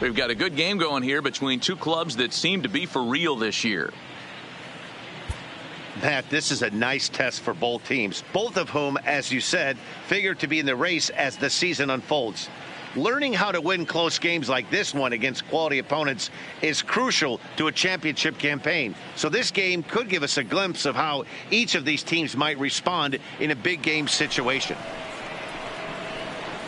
We've got a good game going here between two clubs that seem to be for real this year. Matt, this is a nice test for both teams, both of whom, as you said, figure to be in the race as the season unfolds. Learning how to win close games like this one against quality opponents is crucial to a championship campaign. So this game could give us a glimpse of how each of these teams might respond in a big game situation.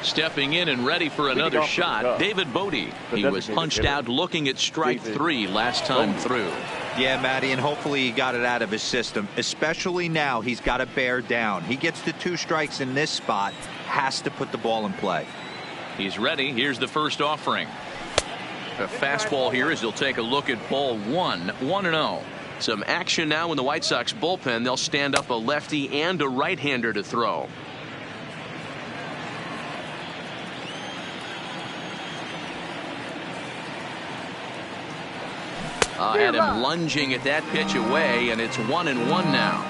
Stepping in and ready for another shot, David Bodie. He was punched out looking at strike 3 last time through. Yeah, Matty, and hopefully he got it out of his system, especially now he's got to bear down. He gets to 2 strikes in this spot, has to put the ball in play. He's ready. Here's the first offering. A fastball here as he'll take a look at ball 1, 1-0. Some action now in the White Sox bullpen. They'll stand up a lefty and a right-hander to throw. Had him lunging at that pitch away, and it's 1-1 now.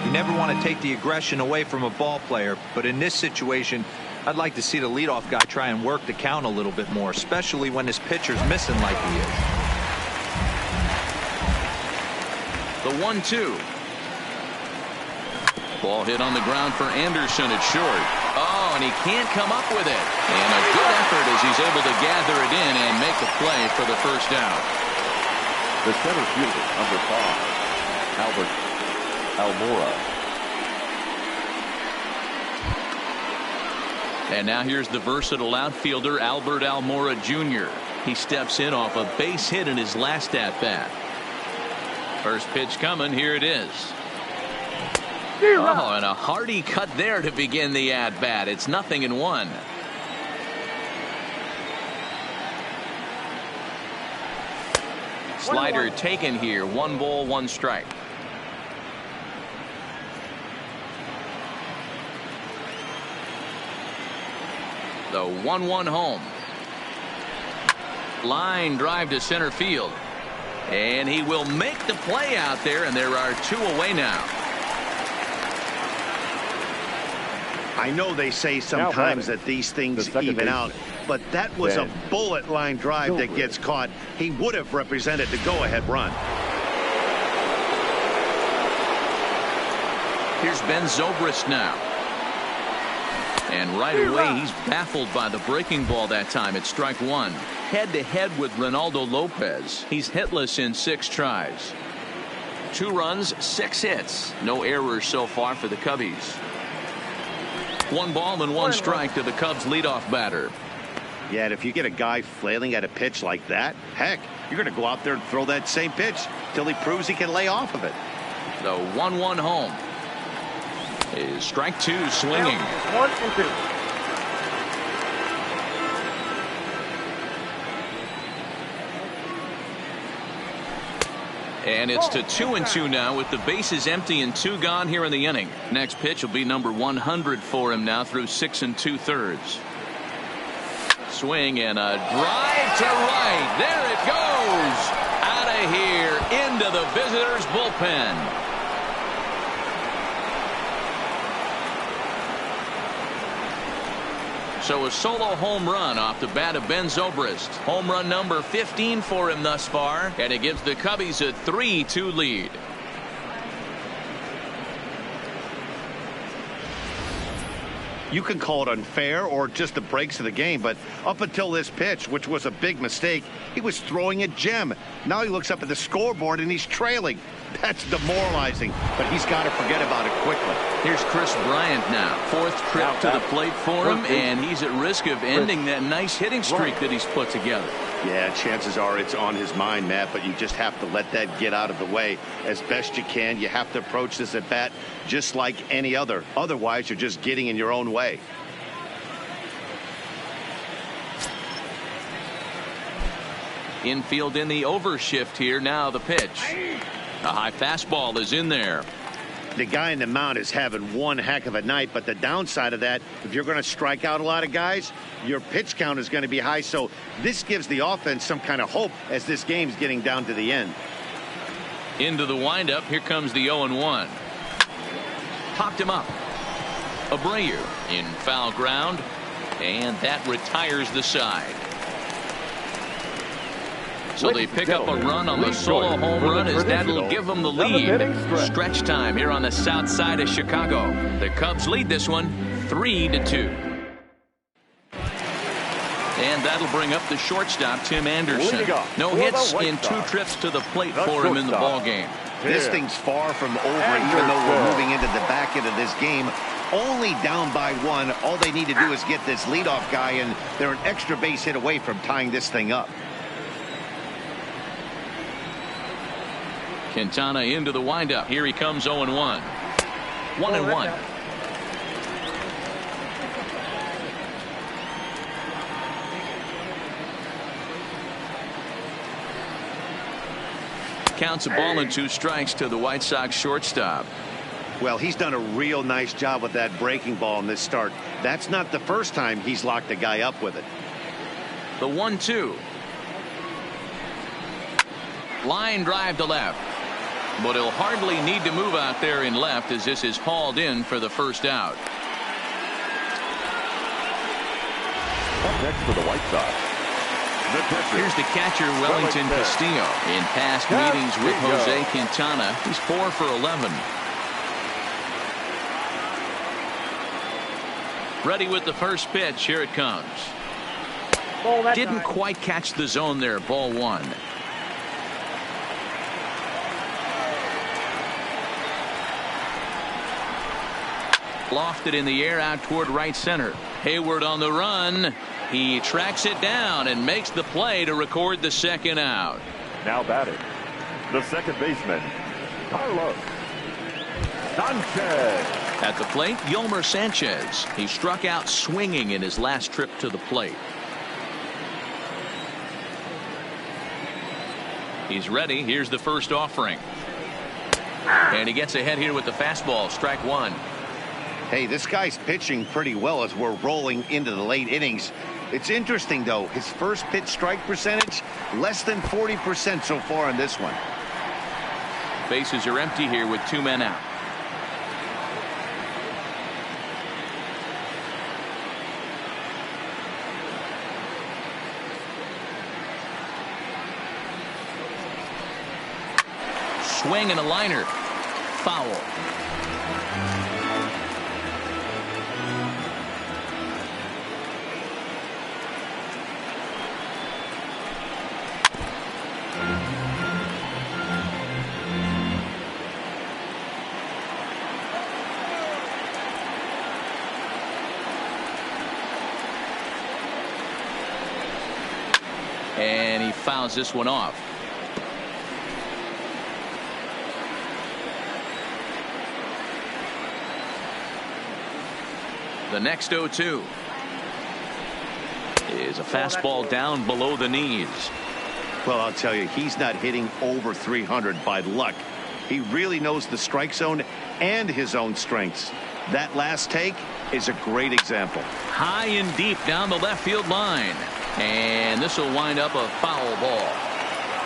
You never want to take the aggression away from a ball player, but in this situation, I'd like to see the leadoff guy try and work the count a little bit more, especially when his pitcher's missing like he is. The 1-2. Ball hit on the ground for Anderson at short. Oh, and he can't come up with it. And a good effort as he's able to gather it in and make the play for the first out. The center fielder, number 5, Almora. And now here's the versatile outfielder, Almora Jr. He steps in off a base hit in his last at-bat. First pitch coming. Here it is. Oh, and a hearty cut there to begin the at-bat. It's 0-1. Slider taken here. 1 ball, 1 strike. The 1-1 home. Line drive to center field. And he will make the play out there, and there are 2 away now. I know they say sometimes that these things even out, but that was a bullet line drive that gets caught. He would have represented the go-ahead run. Here's Ben Zobrist now. And right away, he's baffled by the breaking ball that time. It's strike 1. Head-to-head with Ronaldo Lopez. He's hitless in 6 tries. 2 runs, 6 hits. No errors so far for the Cubbies. 1 ball and 1 strike to the Cubs leadoff batter. Yeah, and if you get a guy flailing at a pitch like that, heck, you're going to go out there and throw that same pitch till he proves he can lay off of it. The 1-1 home is strike 2 swinging. 1 and 2. And it's to 2-2 now with the bases empty and 2 gone here in the inning. Next pitch will be number 100 for him now through 6 2/3. Swing and a drive to right. There it goes. Out of here into the visitors' bullpen. So a solo home run off the bat of Ben Zobrist. Home run number 15 for him thus far, and it gives the Cubbies a 3-2 lead. You can call it unfair or just the breaks of the game, but up until this pitch, which was a big mistake, he was throwing a gem. Now he looks up at the scoreboard and he's trailing. That's demoralizing, but he's got to forget about it quickly. Here's Chris Bryant now. 4th trip to the plate for him, and he's at risk of ending that nice hitting streak that he's put together. Yeah, chances are it's on his mind, Matt, but you just have to let that get out of the way as best you can. You have to approach this at bat just like any other. Otherwise, you're just getting in your own way. Infield in the overshift here. Now the pitch. A high fastball is in there. The guy in the mound is having one heck of a night, but the downside of that, if you're going to strike out a lot of guys, your pitch count is going to be high. So this gives the offense some kind of hope as this game's getting down to the end. Into the windup. Here comes the 0-1. Popped him up. Abreu in foul ground, and that retires the side. So they pick up a run on the solo home run as that'll give them the lead. Stretch time here on the south side of Chicago. The Cubs lead this one 3-2. And that'll bring up the shortstop, Tim Anderson. No hits in 2 trips to the plate for him in the ballgame. This thing's far from over, even though we're moving into the back end of this game. Only down by 1. All they need to do is get this leadoff guy, and they're an extra base hit away from tying this thing up. Quintana into the windup. Here he comes 0-1. 1-1. Counts a ball and 2 strikes to the White Sox shortstop. Well, he's done a real nice job with that breaking ball in this start. That's not the first time he's locked a guy up with it. The 1-2. Line drive to left. But he'll hardly need to move out there in left as this is hauled in for the first out. Up next for the White Sox, here's the catcher, Wellington Castillo. In past meetings with Jose Quintana, he's 4 for 11. Ready with the first pitch. Here it comes. Didn't quite catch the zone there. Ball 1. Lofted in the air out toward right center. Hayward on the run. He tracks it down and makes the play to record the second out. now batting, the second baseman, Carlos Sanchez. At the plate, Yolmer Sanchez. He struck out swinging in his last trip to the plate. He's ready. Here's the first offering. And he gets ahead here with the fastball. Strike one. Hey, this guy's pitching pretty well as we're rolling into the late innings. It's interesting, though. His first pitch strike percentage, less than 40% so far in this one. Bases are empty here with 2 men out. Swing and a liner. Foul. And he fouls this one off. The next 0-2 is a fastball down below the knees. Well, I'll tell you, he's not hitting over 300 by luck. He really knows the strike zone and his own strengths. That last take is a great example. High and deep down the left field line. And this will wind up a foul ball.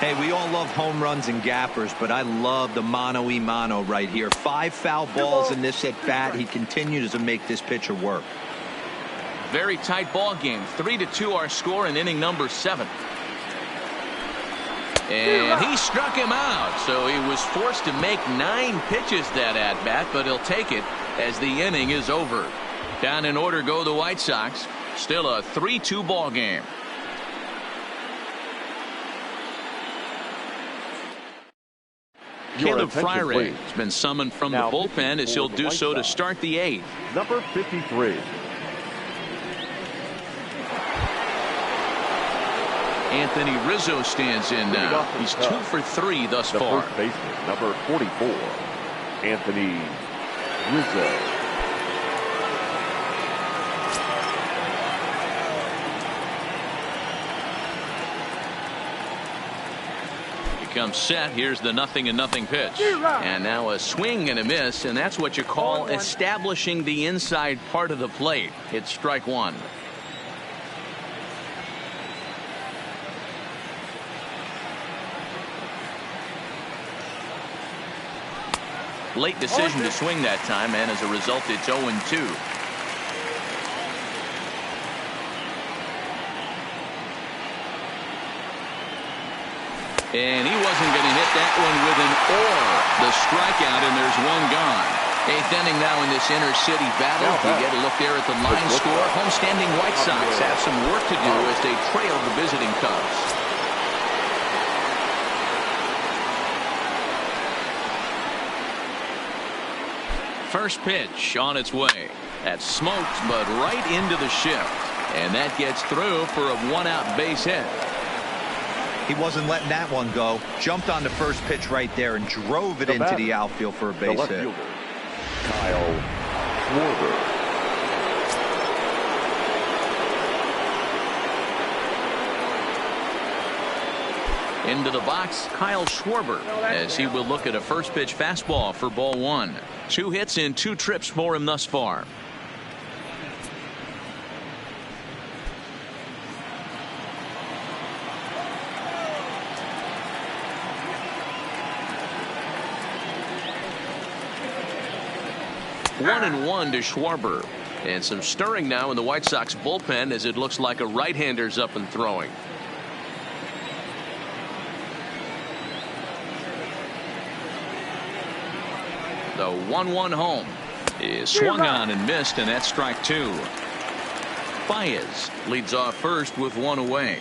Hey, we all love home runs and gappers, but I love the mano-y-mano right here. 5 foul balls in this at-bat. He continues to make this pitcher work. Very tight ball game. 3-2 our score in inning number 7. And he struck him out, so he was forced to make 9 pitches that at-bat, but he'll take it as the inning is over. Down in order go the White Sox. Still a 3-2 ball game. Caleb Freire has been summoned from the bullpen as he'll do so to start the 8th. Number 53. Anthony Rizzo stands in now. He's 2 for 3 thus far. First baseman, number 44, Anthony Rizzo. Comes set. Here's the 0-0 pitch. And now a swing and a miss, and that's what you call establishing the inside part of the plate. It's strike one. Late decision to swing that time, and as a result, it's 0-2. And he wasn't going to hit that one with an or. The strikeout, and there's one gone. Eighth inning now in this inner city battle. You get a look there at the line score. Homestanding White Sox have some work to do as they trail the visiting Cubs. First pitch on its way. That smoked, but right into the shift. And that gets through for a one-out base hit. He wasn't letting that one go. Jumped on the first pitch right there and drove it into the outfield for a base hit. Fielder, Kyle Schwarber. Into the box, Kyle Schwarber, as he will look at a first pitch fastball for ball one. 2 hits in 2 trips for him thus far. One and one to Schwarber. And some stirring now in the White Sox bullpen as it looks like a right-hander's up and throwing. The 1-1 home is swung on and missed, and that's strike 2. Baez leads off first with 1 away.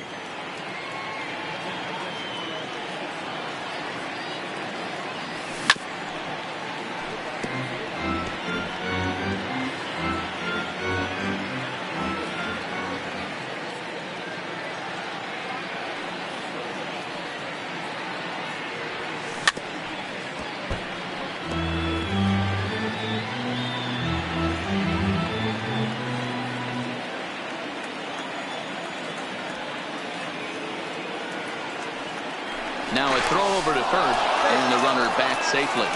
Now a throw over to first, and the runner back safely.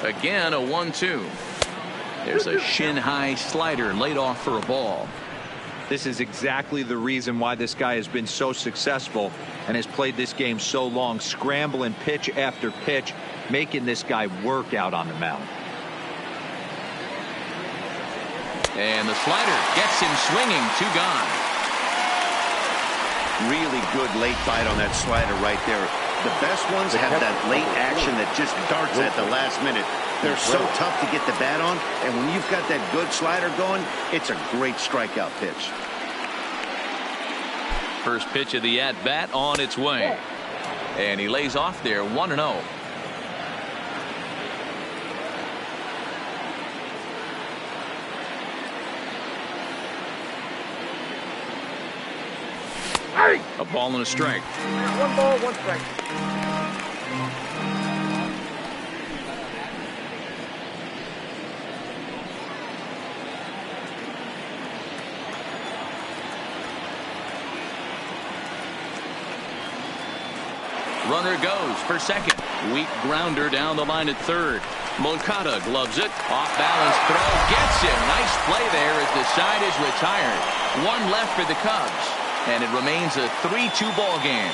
Again, a 1-2. There's a shin-high slider laid off for a ball. This is exactly the reason why this guy has been so successful and has played this game so long, scrambling pitch after pitch, making this guy work out on the mound. And the slider gets him swinging. 2 gone. Really good late bite on that slider right there. The best ones have that late action that just darts at the last minute. They're so tough to get the bat on, and when you've got that good slider going, it's a great strikeout pitch. First pitch of the at-bat on its way. And he lays off there, 1-0. A ball and a strike. 1 ball, 1 strike. Runner goes for second. Weak grounder down the line at third. Moncada gloves it. Off balance throw. Gets him. Nice play there as the side is retired. 1 left for the Cubs. And it remains a 3-2 ball game.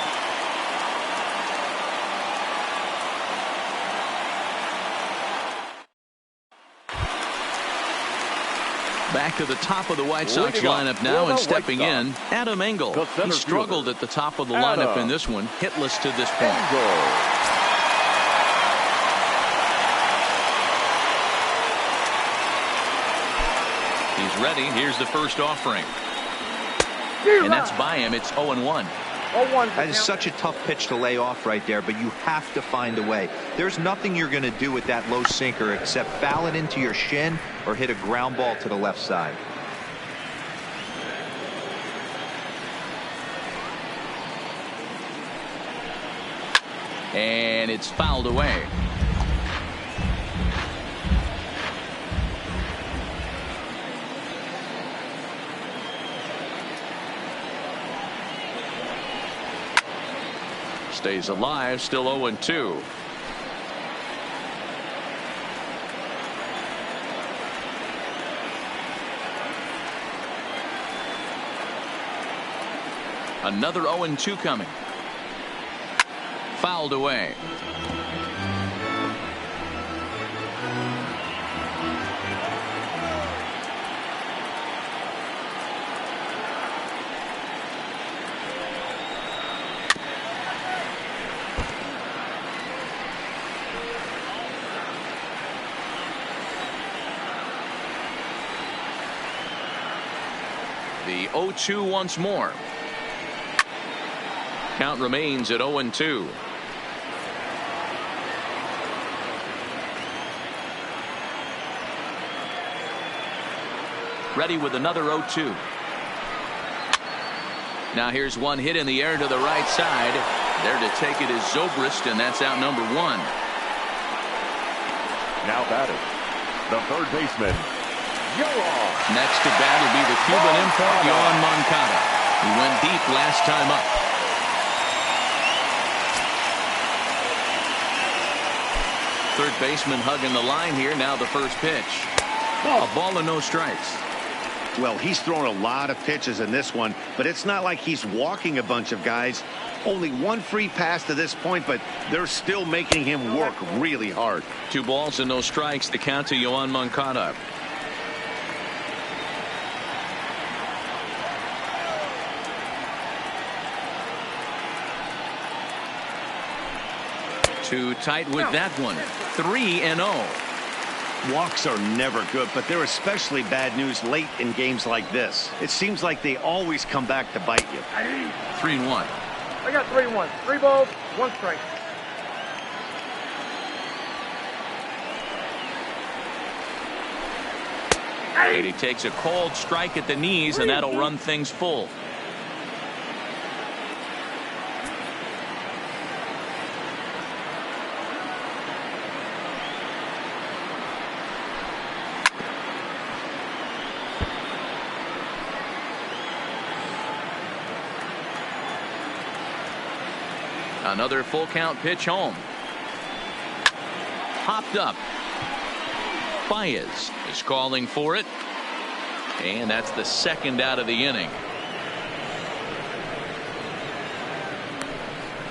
Back to the top of the White Sox lineup now, and stepping in, Adam Engel. He struggled at the top of the lineup in this one, hitless to this point. He's ready. Here's the first offering. And that's by him. It's 0-1. That is such a tough pitch to lay off right there, but you have to find a way. There's nothing you're going to do with that low sinker except foul it into your shin or hit a ground ball to the left side. And it's fouled away. Stays alive, still 0-2. Another 0-2 coming. Fouled away. The 0-2 once more. Count remains at 0-2. Ready with another 0-2. Now here's one hit in the air to the right side. There to take it is Zobrist, and that's out number one. Now batting, the third baseman, Yoan. Next to bat will be the Cuban import, Yoan Moncada. He went deep last time up. Third baseman hugging the line here. Now the first pitch. A ball and no strikes. Well, he's thrown a lot of pitches in this one, but it's not like he's walking a bunch of guys. Only one free pass to this point, but they're still making him work really hard. 2 balls and no strikes. The count to Yoan Moncada. Too tight with that one. 3-0. Walks are never good, but they're especially bad news late in games like this. It seems like they always come back to bite you. 3-1. I got 3-1. 3 balls, 1 strike. And he takes a cold strike at the knees, and that'll run things full. Another full count pitch home. Popped up. Baez is calling for it. And that's the second out of the inning.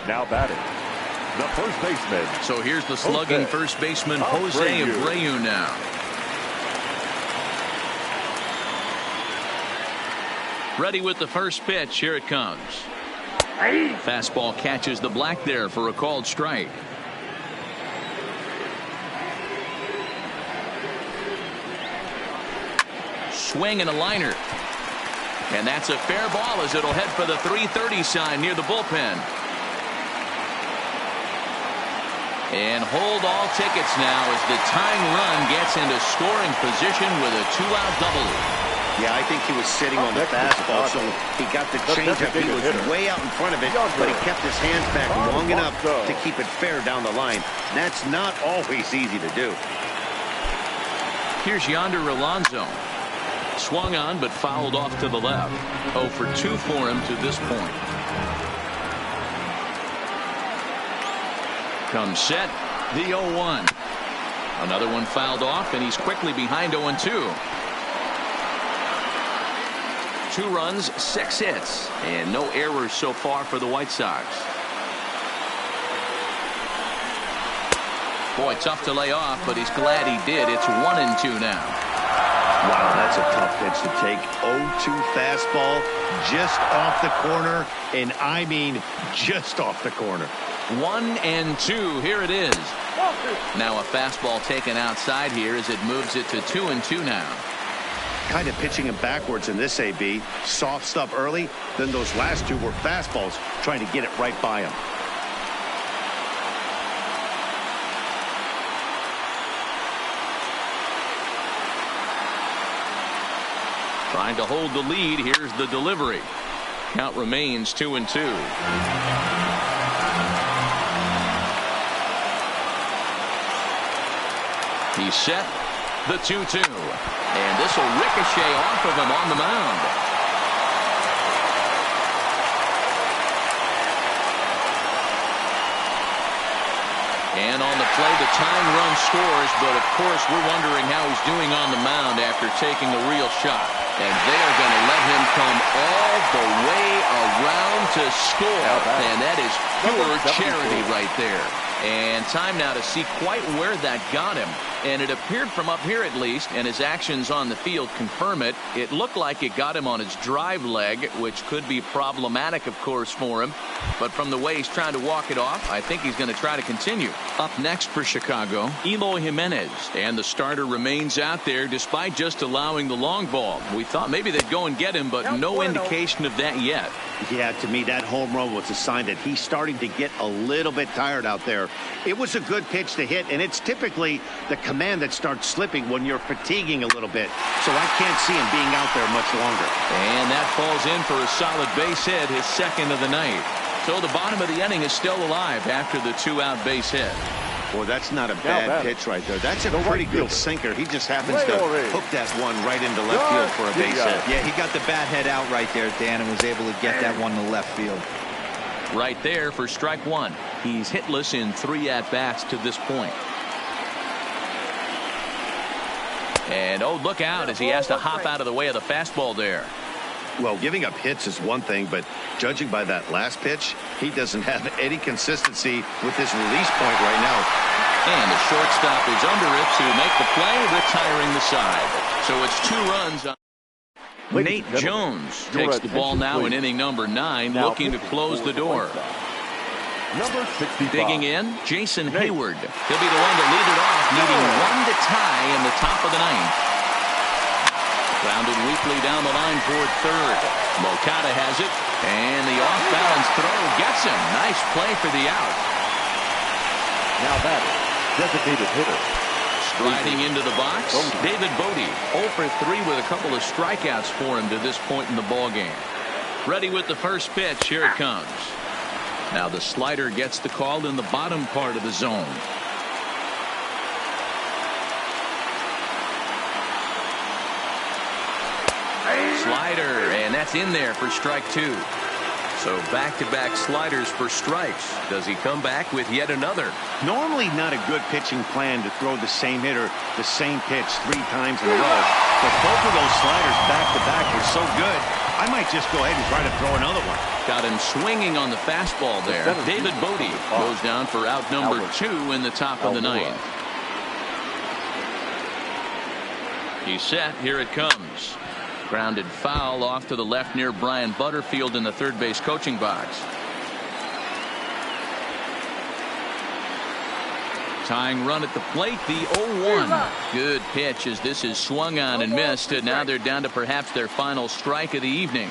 Now batting, the first baseman. So here's the slugging first baseman, Jose Abreu now. Ready with the first pitch. Here it comes. Fastball catches the black there for a called strike. Swing and a liner. And that's a fair ball as it'll head for the 330 sign near the bullpen. And hold all tickets now as the tying run gets into scoring position with a 2-out double. Yeah, I think he was sitting on the fastball, so he got the changeup. He was way out in front of it, but he kept his hands back long enough to keep it fair down the line. That's not always easy to do. Here's Yonder Alonso. Swung on, but fouled off to the left. 0 for 2 for him to this point. Comes set, the 0-1. Another one fouled off, and he's quickly behind 0-2. 2 runs, 6 hits, and no errors so far for the White Sox. Boy, tough to lay off, but he's glad he did. It's 1-2 now. Wow, that's a tough pitch to take. 0-2 fastball just off the corner, and I mean just off the corner. 1-2. Here it is. Now a fastball taken outside here as it moves it to 2-2 now. Kind of pitching him backwards in this AB. Soft stuff early, then those last 2 were fastballs trying to get it right by him. Trying to hold the lead. Here's the delivery. Count remains 2-2. He's set. The 2-2. And this will ricochet off of him on the mound. And on the play, the tying run scores, but of course we're wondering how he's doing on the mound after taking a real shot. And they are going to let him come all the way around to score. And that is pure charity right there. And time now to see quite where that got him. And it appeared from up here at least, and his actions on the field confirm it. It looked like it got him on his drive leg, which could be problematic, of course, for him. But from the way he's trying to walk it off, I think he's going to try to continue. Up next for Chicago, Eloy Jimenez. And the starter remains out there despite just allowing the long ball. We thought maybe they'd go and get him, but no indication of that yet. Yeah, to me, that home run was a sign that he's starting to get a little bit tired out there. It was a good pitch to hit, and it's typically the command that starts slipping when you're fatiguing a little bit. So I can't see him being out there much longer. And that falls in for a solid base hit, his second of the night. So the bottom of the inning is still alive after the two-out base hit. Boy, that's not a bad pitch right there. That's a pretty good sinker. He just happens to hook that one right into left field for a base hit. Yeah, he got the bat head out right there, Dan, and was able to get that one to left field. Right there for strike one. He's hitless in 3 at-bats to this point. And oh, look out as he has to hop out of the way of the fastball there. Well, giving up hits is one thing, but judging by that last pitch, he doesn't have any consistency with his release point right now. And the shortstop is under it to make the play, retiring the side. So it's 2 runs. Nate Jones takes the ball now in inning number 9, looking to close the door. Number 65. Digging in, Jason Hayward. He'll be the one to lead it off, needing 1 to tie in the top of the 9th. Grounded weakly down the line toward third. Moncada has it, and the off-balance throw gets him. Nice play for the out. Now batter, designated hitter. Striding into the box, David Bodie. 0 for 3 with a couple of strikeouts for him to this point in the ballgame. Ready with the first pitch. Here it comes. Now the slider gets the call in the bottom part of the zone. Slider, and that's in there for strike 2. So back-to-back sliders for strikes. Does he come back with yet another? Normally not a good pitching plan to throw the same hitter the same pitch 3 times in a row. But both of those sliders back-to-back were so good, I might just go ahead and try to throw another one. Got him swinging on the fastball there. David Bodie goes down for out number 2 in the top of the 9th. He's set. Here it comes. Grounded foul off to the left near Brian Butterfield in the third base coaching box. Tying run at the plate, the 0-1. Good pitch as this is swung on and missed, and now they're down to perhaps their final strike of the evening.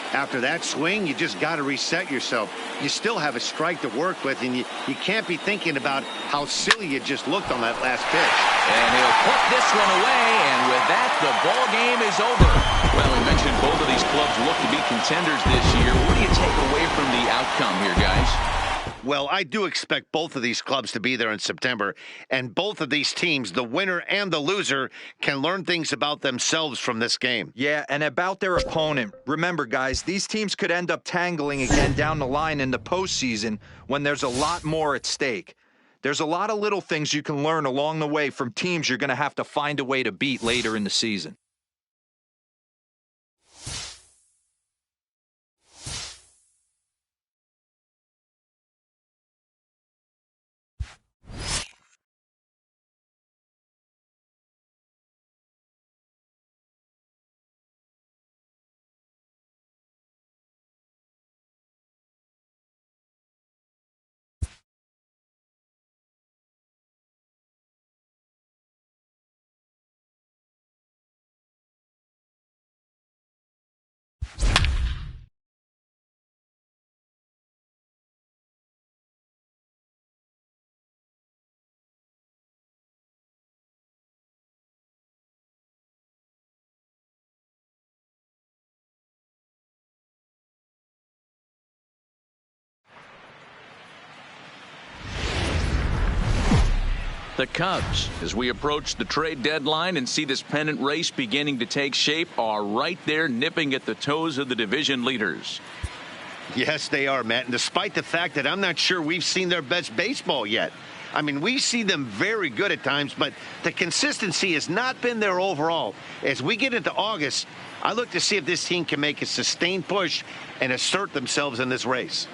After that swing, you just got to reset yourself. You still have a strike to work with, and you can't be thinking about how silly you just looked on that last pitch. And he'll put this one away, and with that, the ball game is over. Well, we mentioned both of these clubs look to be contenders this year. What do you take away from the outcome here, guys? Well, I do expect both of these clubs to be there in September, and both of these teams, the winner and the loser, can learn things about themselves from this game. Yeah, and about their opponent. Remember, guys, these teams could end up tangling again down the line in the postseason when there's a lot more at stake. There's a lot of little things you can learn along the way from teams you're going to have to find a way to beat later in the season. The Cubs, as we approach the trade deadline and see this pennant race beginning to take shape, are right there nipping at the toes of the division leaders. Yes, they are, Matt. And despite the fact that I'm not sure we've seen their best baseball yet. I mean, we see them very good at times, but the consistency has not been there overall. As we get into August, I look to see if this team can make a sustained push and assert themselves in this race.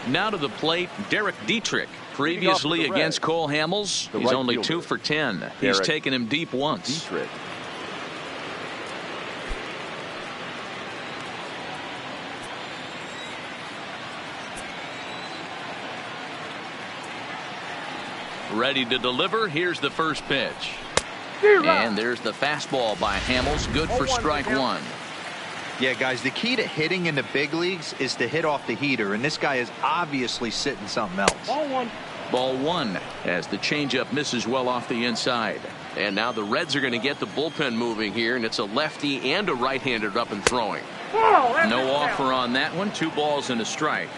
Now to the plate, Derrick Dietrich. Previously against Cole Hamels, he's only 2 for 10. He's taken him deep once. Dietrich. Ready to deliver. Here's the first pitch. And there's the fastball by Hamels. Good for strike one. Yeah, guys, the key to hitting in the big leagues is to hit off the heater, and this guy is obviously sitting something else. Ball one as the changeup misses well off the inside. And now the Reds are going to get the bullpen moving here, and it's a lefty and a right-hander up and throwing. No offer on that one. 2 balls and a strike.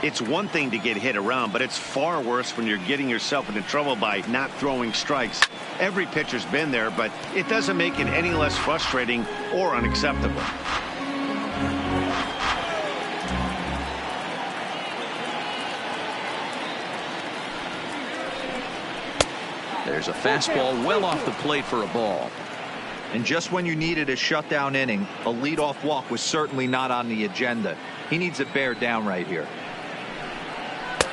It's one thing to get hit around, but it's far worse when you're getting yourself into trouble by not throwing strikes. Every pitcher's been there, but it doesn't make it any less frustrating or unacceptable. There's a fastball well off the plate for a ball. And just when you needed a shutdown inning, a leadoff walk was certainly not on the agenda. He needs to bear down right here.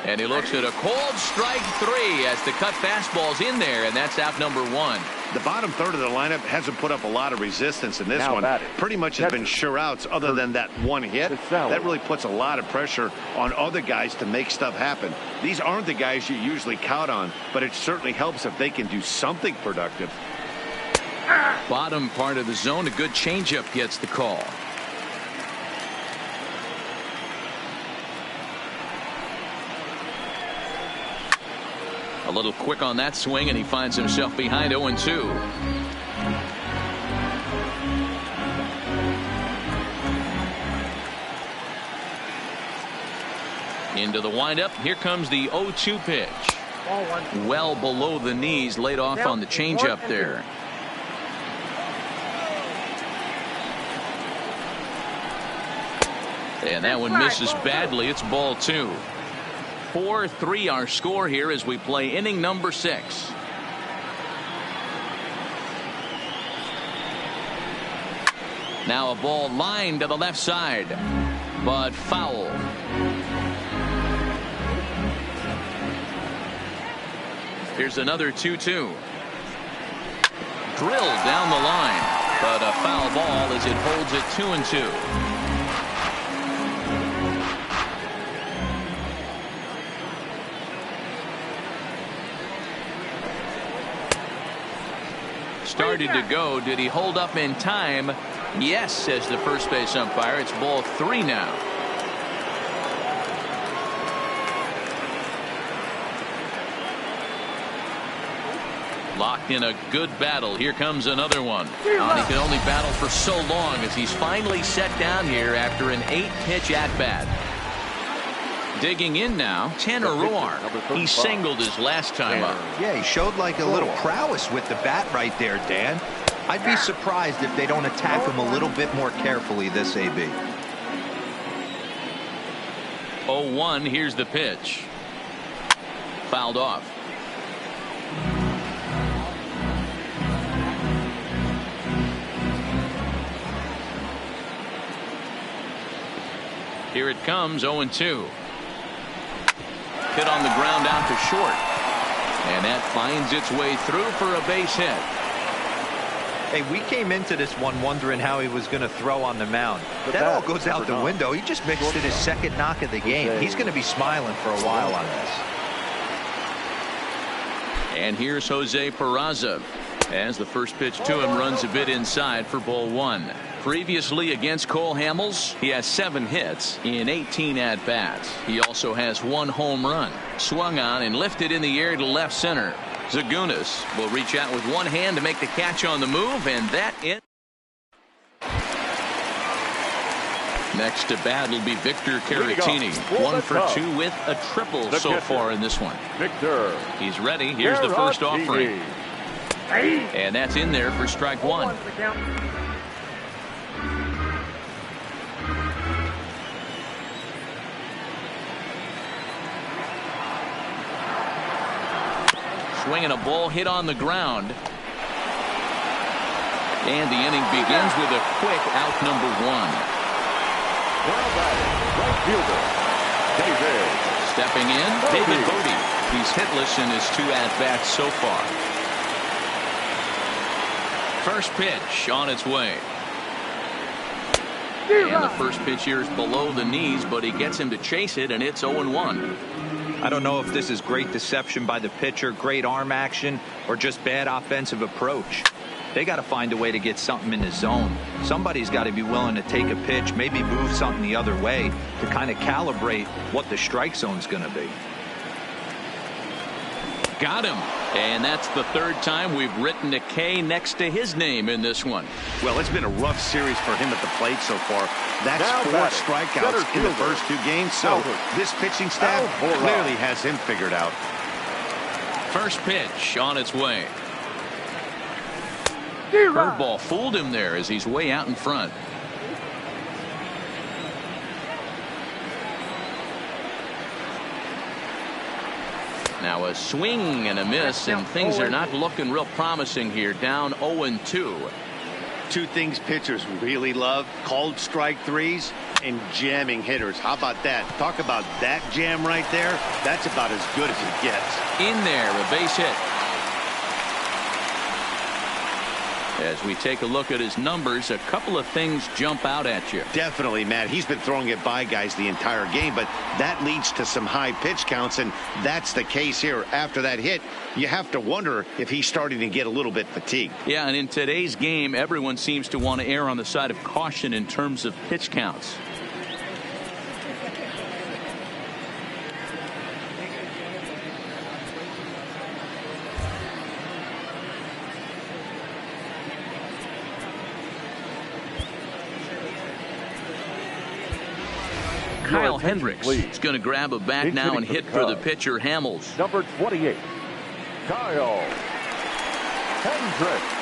And he looks at a cold strike 3 as the cut fastball's in there, and that's out number 1. The bottom third of the lineup hasn't put up a lot of resistance in this one. Pretty much has been sure outs other than that one hit. That really puts a lot of pressure on other guys to make stuff happen. These aren't the guys you usually count on, but it certainly helps if they can do something productive. Bottom part of the zone, a good changeup gets the call. A little quick on that swing, and he finds himself behind 0-2. Into the windup. Here comes the 0-2 pitch. Well below the knees, laid off on the changeup there. And that one misses badly. It's ball 2. 4-3 our score here as we play inning number 6. Now a ball lined to the left side, but foul. Here's another 2-2. Drilled down the line, but a foul ball as it holds it 2-2. Started to go. Did he hold up in time? Yes, says the first base umpire. It's ball 3 now. Locked in a good battle. Here comes another one. He can only battle for so long as he's finally set down here after an 8-pitch at-bat. Digging in now, Tanner Roar. He singled his last time up. Yeah, he showed like a little prowess with the bat right there, Dan. I'd be surprised if they don't attack him a little bit more carefully this AB. 0-1, here's the pitch. Fouled off. Here it comes, 0-2. Hit on the ground out to short. And that finds its way through for a base hit. Hey, we came into this one wondering how he was going to throw on the mound. That all goes out the window. He just mixed in his second knock of the game. He's going to be smiling for a while on this. And here's Jose Peraza as the first pitch to him runs a bit inside for ball 1. Previously against Cole Hamels, he has 7 hits in 18 at-bats. He also has 1 home run. Swung on and lifted in the air to left center. Zagunis will reach out with one hand to make the catch on the move, and that it. Next to bat will be Victor Caratini. 1 for 2 with a triple so far in this one. Victor. He's ready. Here's the first offering. And that's in there for strike 1. Swinging a ball hit on the ground. And the inning begins with a quick out number 1. Right fielder, David. Stepping in, David Bodie. He's hitless in his 2 at-bats so far. First pitch on its way. And the first pitch here is below the knees, but he gets him to chase it, and it's 0-1. I don't know if this is great deception by the pitcher, great arm action, or just bad offensive approach. They got to find a way to get something in the zone. Somebody's got to be willing to take a pitch, maybe move something the other way to kind of calibrate what the strike zone's going to be. Got him. And that's the 3rd time we've written a K next to his name in this one. Well, it's been a rough series for him at the plate so far. That's Now 4 batting, strikeouts in the fielder, first 2 games, so Albert. this pitching staff Almora. clearly has him figured out. First pitch on its way. Curveball fooled him there as he's way out in front. Now a swing and a miss, and things are not looking real promising here. Down 0-2. 2 things pitchers really love: called strike threes and jamming hitters. How about that? Talk about that jam right there. That's about as good as it gets. In there, a base hit. As we take a look at his numbers, a couple of things jump out at you. Definitely, Matt. He's been throwing it by guys the entire game, but that leads to some high pitch counts, and that's the case here. After that hit, you have to wonder if he's starting to get a little bit fatigued. Yeah, and in today's game, everyone seems to want to err on the side of caution in terms of pitch counts. Kyle Hendricks is going to grab a bat now and hit for the pitcher, Hamels. Number 28, Kyle Hendricks.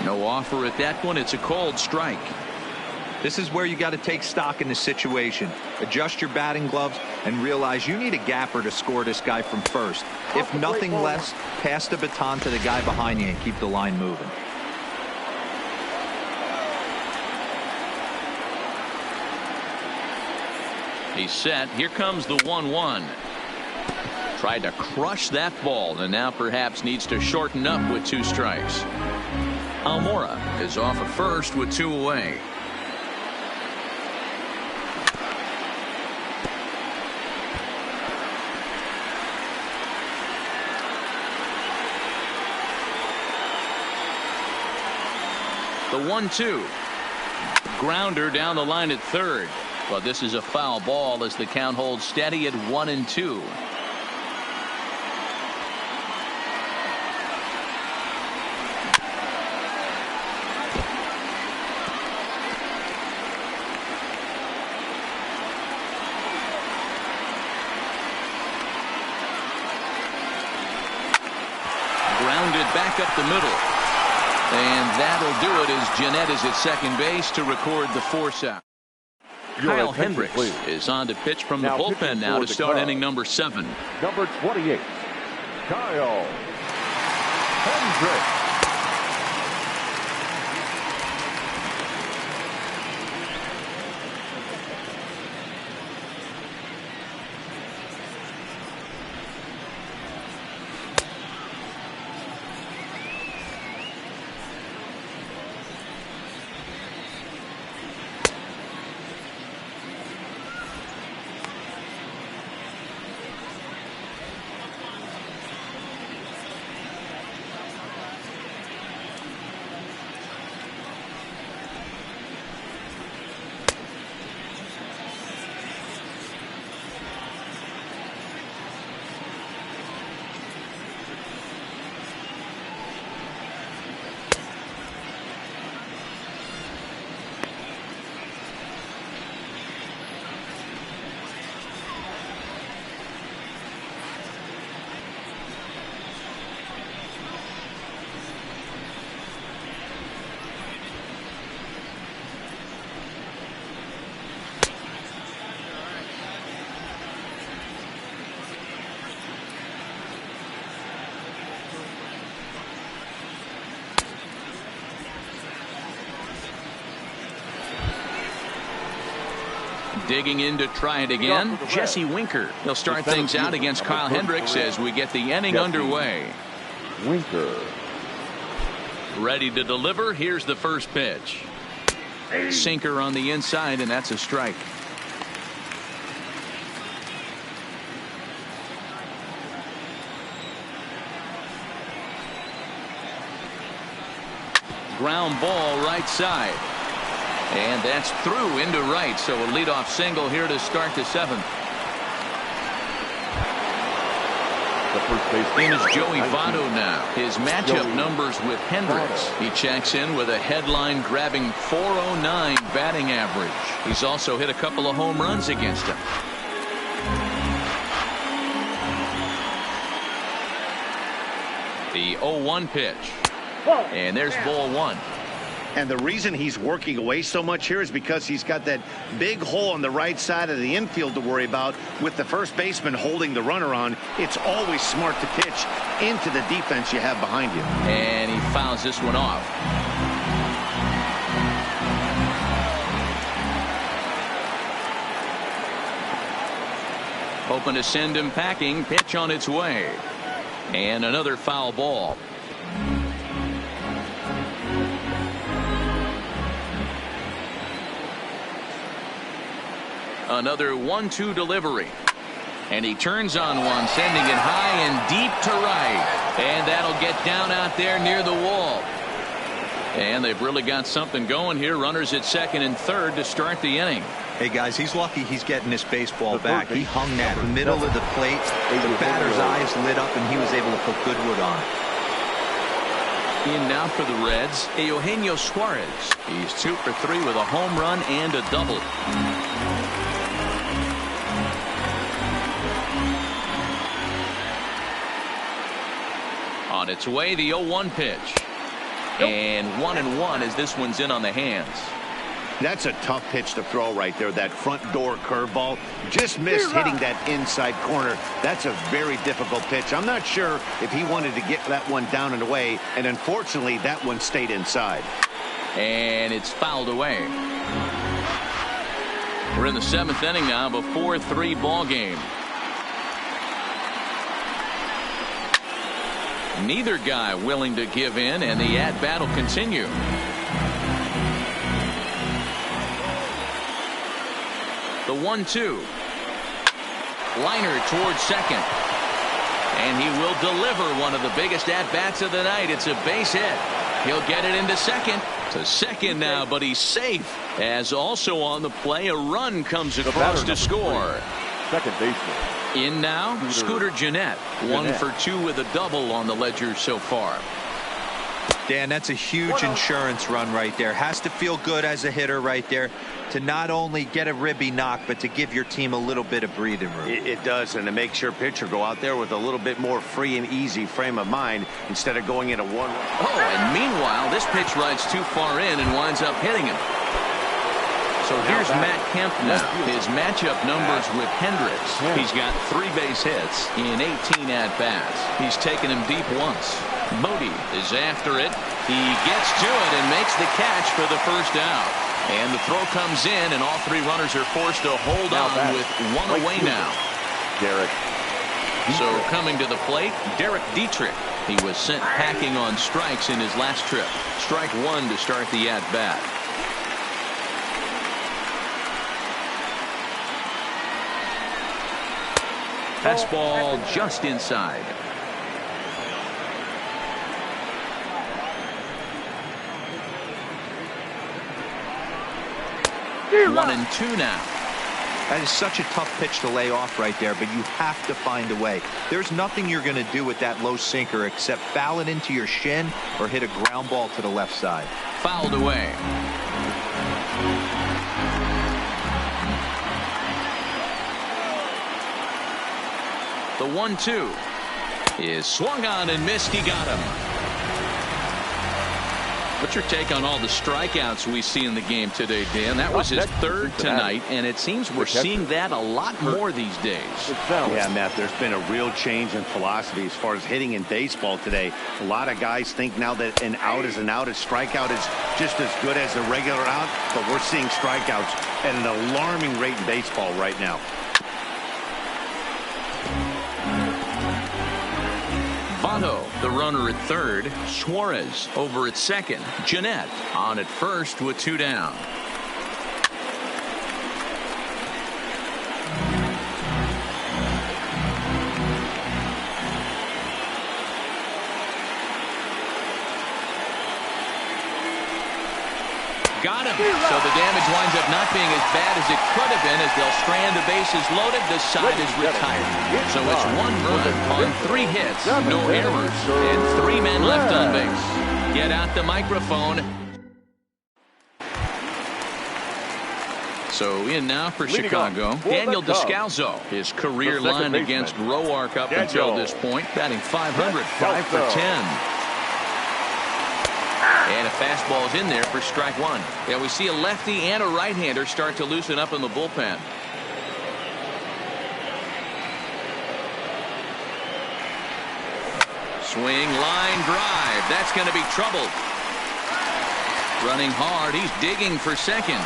No offer at that one. It's a called strike. This is where you got to take stock in the situation. Adjust your batting gloves and realize you need a gapper to score this guy from first. If nothing less, pass the baton to the guy behind you and keep the line moving. He's set. Here comes the 1-1. Tried to crush that ball, and now perhaps needs to shorten up with 2 strikes. Almora is off at first with 2 away. The 1-2. Grounder down the line at third. But this is a foul ball as the count holds steady at 1-2. Grounded back up the middle. And that'll do it as Jeanette is at second base to record the force out. Kyle Hendricks is on to pitch from the bullpen now to start inning number 7. Number 28, Kyle Hendricks. digging in to try it again, Jesse Winker. He'll start things out against Kyle Hendricks as we get the inning underway. Winker. Ready to deliver. Here's the first pitch. Sinker on the inside, and that's a strike. Ground ball right side. And that's through into right. So a leadoff single here to start the seventh. In is Joey Votto now. His matchup numbers with Hendricks. He checks in with a headline grabbing .409 batting average. He's also hit a couple of home runs against him. The 0-1 pitch. And there's ball one. And the reason he's working away so much here is because he's got that big hole on the right side of the infield to worry about with the first baseman holding the runner on. It's always smart to pitch into the defense you have behind you. And he fouls this one off. Hoping to send him packing. Pitch on its way. And another foul ball. Another 1-2 delivery. And he turns on one, sending it high and deep to right. And that'll get down out there near the wall. And they've really got something going here. Runners at second and third to start the inning. Hey, guys, he's lucky he's getting this baseball back. He hung that middle of the plate. The batter's eyes lit up, and he was able to put good wood on. In now for the Reds, Eugenio Suarez. He's 2 for 3 with a home run and a double. On its way, the 0-1 pitch. And 1-1 as this one's in on the hands. That's a tough pitch to throw right there. That front door curveball. Just missed hitting that inside corner. That's a very difficult pitch. I'm not sure if he wanted to get that one down and away. And unfortunately, that one stayed inside. And it's fouled away. We're in the 7th inning now of a 4-3 ball game. Neither guy willing to give in, and the at-bat will continue. The 1-2. Liner towards second. And he will deliver one of the biggest at-bats of the night. It's a base hit. He'll get it into second. To second now, but he's safe. As also on the play, a run comes across to score. Second baseman. In now, Scooter Gennett. 1 for 2 with a double on the ledger so far. Dan, that's a huge insurance run right there. Has to feel good as a hitter right there to not only get a ribby knock, but to give your team a little bit of breathing room. It does, and it makes your pitcher go out there with a little bit more free and easy frame of mind instead of going into one. Oh, and meanwhile, this pitch rides too far in and winds up hitting him. So here's Matt Kemp now. His matchup numbers with Hendricks. He's got 3 base hits in 18 at-bats. He's taken him deep once. Modi is after it. He gets to it and makes the catch for the first out. And the throw comes in, and all 3 runners are forced to hold on with 1 away now. Derrick. So coming to the plate, Derrick Dietrich. He was sent packing on strikes in his last trip. Strike 1 to start the at-bat. Fastball just inside. One and 2 now. That is such a tough pitch to lay off right there, but you have to find a way. There's nothing you're going to do with that low sinker except foul it into your shin or hit a ground ball to the left side. Fouled away. The 1-2 is swung on and missed. He got him. What's your take on all the strikeouts we see in the game today, Dan? That was his third tonight, and it seems we're seeing that a lot more these days. Yeah, Matt, there's been a real change in philosophy as far as hitting in baseball today. A lot of guys think now that an out is an out, a strikeout is just as good as a regular out, but we're seeing strikeouts at an alarming rate in baseball right now. Votto, the runner at third. Suarez over at second. Jeanette on at first with 2 down. Got him. So the damage winds up not being as bad as it could have been as they'll strand the bases loaded. The side is retired. So it's 1 run on 3 hits, no errors, and 3 men left on base. Get out the microphone. So in now for Chicago, Daniel Descalso. His career line against Roark up until this point, batting .500, 5 for 10. And a fastball is in there for strike 1. Yeah, we see a lefty and a right-hander start to loosen up in the bullpen. Swing, line drive. That's going to be trouble. Running hard. He's digging for second.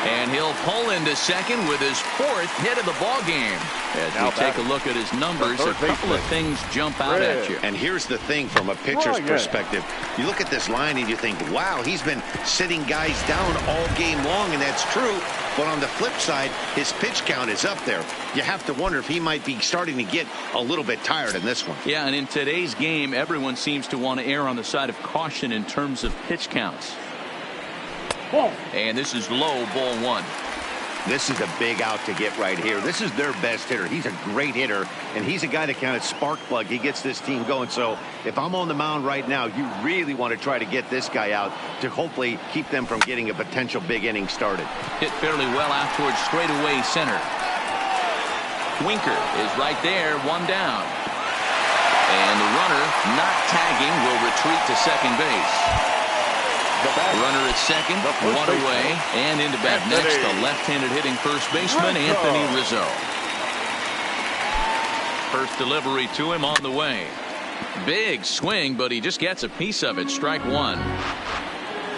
And he'll pull into second with his 4th hit of the ball game. As we take a look at his numbers, a couple of things jump out at you. And here's the thing from a pitcher's perspective. You look at this line and you think, wow, he's been sitting guys down all game long, and that's true. But on the flip side, his pitch count is up there. You have to wonder if he might be starting to get a little bit tired in this one. Yeah, and in today's game, everyone seems to want to err on the side of caution in terms of pitch counts. And this is low, ball 1. This is a big out to get right here. This is their best hitter. He's a great hitter, and he's a guy that kind of spark plug. He gets this team going. So if I'm on the mound right now, you really want to try to get this guy out to hopefully keep them from getting a potential big inning started. Hit fairly well out towards straightaway center. Winker is right there, 1 down. And the runner, not tagging, will retreat to second base. Runner at second, 1 away, and into bat next, the left-handed hitting first baseman, Anthony Rizzo. First delivery to him on the way. Big swing, but he just gets a piece of it. Strike 1.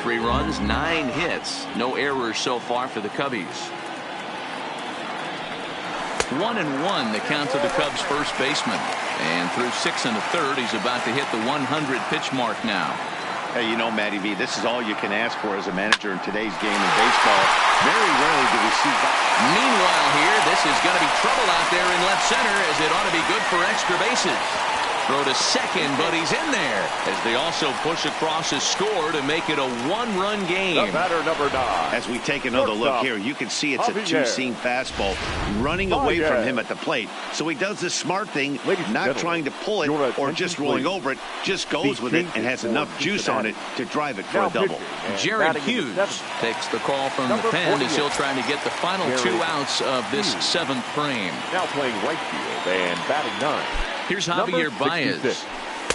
3 runs, 9 hits. No errors so far for the Cubbies. 1-1 the count to the Cubs first baseman. And through 6 1/3, he's about to hit the 100 pitch mark now. Hey, you know, Matty V, this is all you can ask for as a manager in today's game in baseball. Very rarely do we see that. Meanwhile here, this is going to be trouble out there in left center, as it ought to be good for extra bases. Throw to second, but he's in there, as they also push across his score to make it a 1-run game. The batter, number 9. As we take another look here, you can see it's a 2-seam fastball running away from him at the plate. So he does the smart thing, not trying to pull it or just rolling over it, just goes with it and has enough juice on it to drive it for a double. Jared Hughes takes the call from the pen as he'll try to get the final 2 outs of this 7th frame. Now playing right field and batting 9. Here's Javier Baez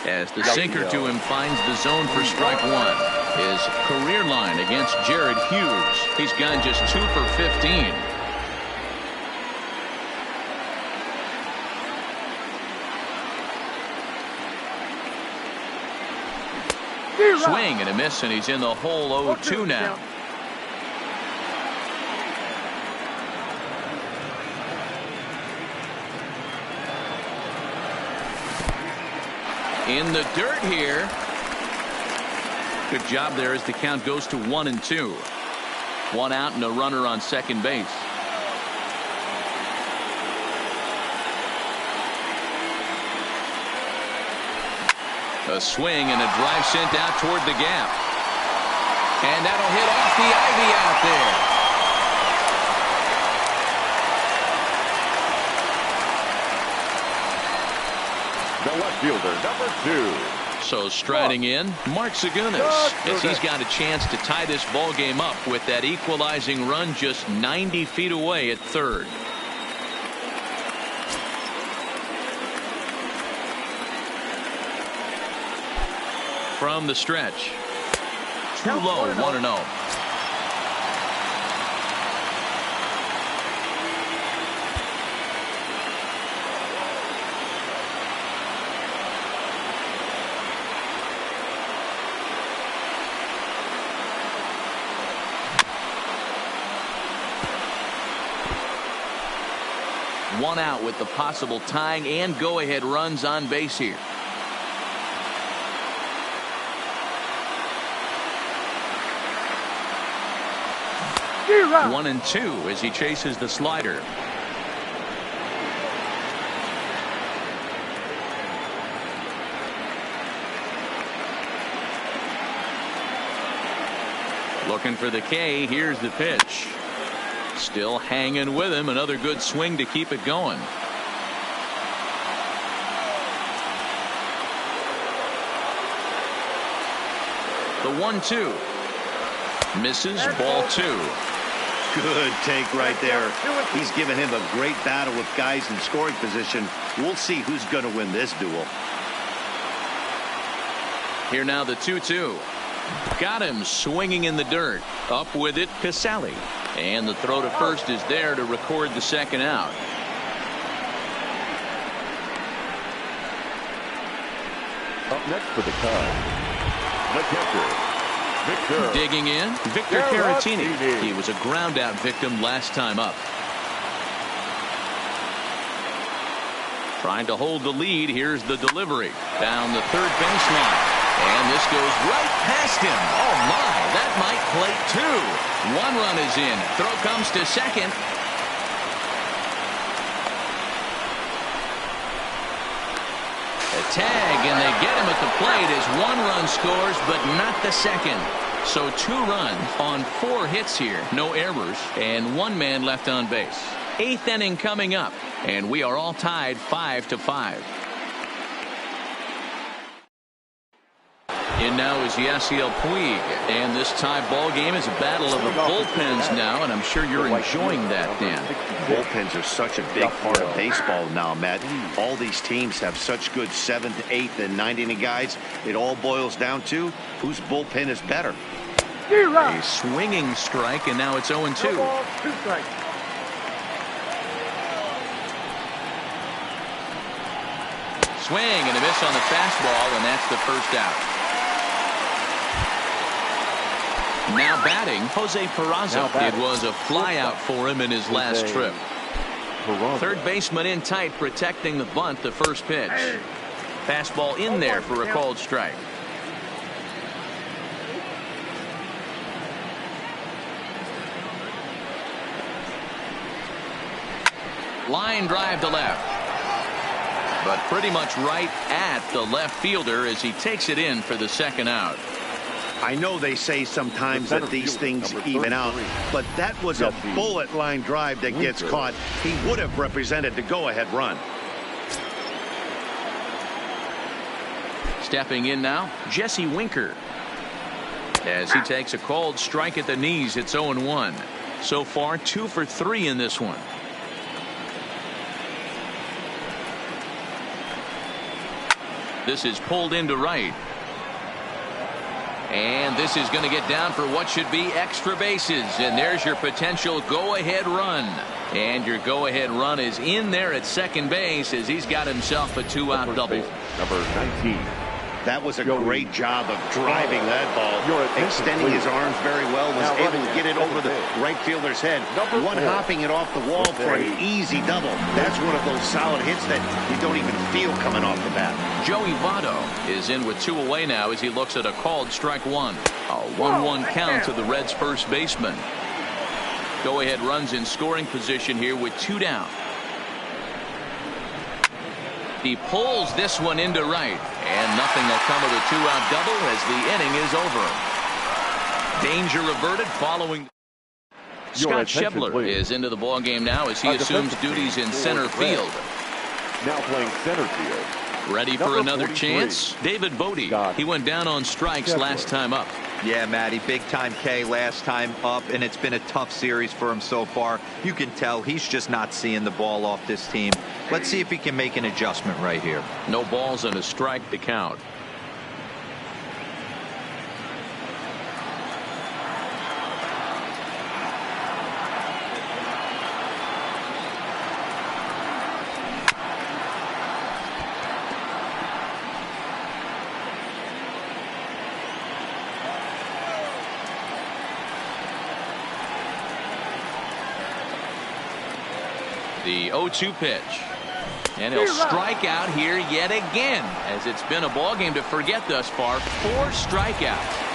as the sinker to him finds the zone for strike 1. His career line against Jared Hughes. He's gone just 2 for 15. Swing and a miss, and he's in the hole 0-2 now. In the dirt here. Good job there as the count goes to 1-2. 1 out and a runner on second base. A swing and a drive sent out toward the gap. And that'll hit off the ivy out there. The left fielder, number 2. So striding in, Mark Zagunis, as he's got a chance to tie this ball game up with that equalizing run just 90 feet away at third. from the stretch. Too low, 1-0. One out with the possible tying and go-ahead runs on base here. One and two as he chases the slider. Looking for the K. Here's the pitch. Still hanging with him. Another good swing to keep it going. The 1-2. Misses. Ball 2. Good take right there. He's given him a great battle with guys in scoring position. We'll see who's going to win this duel. Here now the 2-2. Got him swinging in the dirt. Up with it, Casali. And the throw to first is there to record the second out. Up next for the Cubs, the catcher, Victor. Digging in, Victor Caratini. He was a ground out victim last time up. Trying to hold the lead. Here's the delivery down the third baseline. And this goes right past him. Oh, my. That might plate two. One run is in. Throw comes to second. A tag, and they get him at the plate as one run scores, but not the second. So 2 runs on 4 hits here. No errors, and 1 man left on base. 8th inning coming up, and we are all tied 5-5. In now is Yasiel Puig, and this tie ball game is a battle of the bullpens now, and I'm sure you're enjoying that, Dan. Bullpens are such a big part of baseball now, Matt. All these teams have such good 7th, 8th, and 9th inning guys. It all boils down to whose bullpen is better. A swinging strike, and now it's 0-2. Swing and a miss on the fastball, and that's the first out. Now batting, Jose Peraza. It was a flyout for him in his last trip. Third baseman in tight, protecting the bunt, the first pitch. Fastball in there for a called strike. Line drive to left. But pretty much right at the left fielder as he takes it in for the second out. I know they say sometimes that these things even out, but that was a bullet line drive that gets caught. He would have represented the go-ahead run. Stepping in now, Jesse Winker. As he takes a called strike at the knees, it's 0-1. So far, 2 for 3 in this one. This is pulled into right. And this is going to get down for what should be extra bases. And there's your potential go-ahead run. And your go-ahead run is in there at second base as he's got himself a 2-out double. Number 19. That was a great job of driving that ball, extending his arms very well, was able to get it over the right fielder's head, one-hopping it off the wall for an easy double. That's one of those solid hits that you don't even feel coming off the bat. Joey Votto is in with 2 away now as he looks at a called strike 1. A 1-1 count to the Reds' first baseman. Go-ahead runs in scoring position here with 2 down. He pulls this one into right, and nothing will come of the 2-out double as the inning is over. Danger averted following. Scott Schebler is into the ballgame now as he assumes duties in center field. Now playing center field. Ready for another chance? David Bodie. He went down on strikes last time up. Yeah, Matty, big time K last time up, and it's been a tough series for him so far. You can tell he's just not seeing the ball off this team. Let's see if he can make an adjustment right here. No balls and a strike to count. The 0-2 pitch. And he'll strike out here yet again, as it's been a ball game to forget thus far. 4 strikeouts.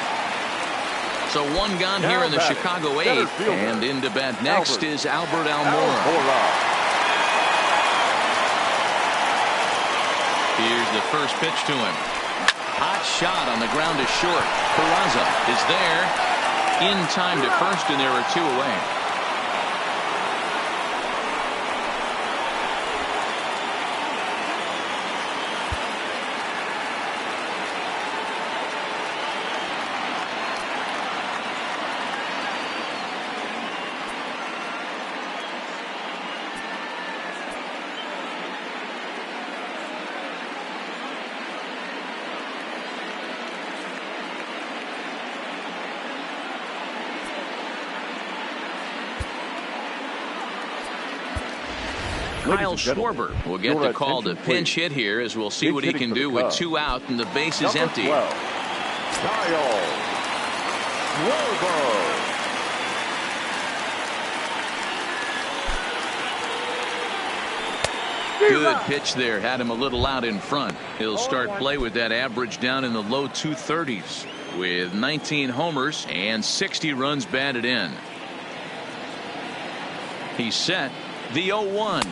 So 1 gone here in the Chicago 8th. And into bat next is Albert Almora. Here's the first pitch to him. Hot shot on the ground to short. Peraza is there in time to first, and there are 2 away. Kyle Schwarber will get the call to pinch hit here, as we'll see what he can do with 2 out and the base is empty. Kyle Schwarber. Good pitch there, had him a little out in front. He'll start play with that average down in the low 230s with 19 homers and 60 runs batted in. He's set. The 0-1.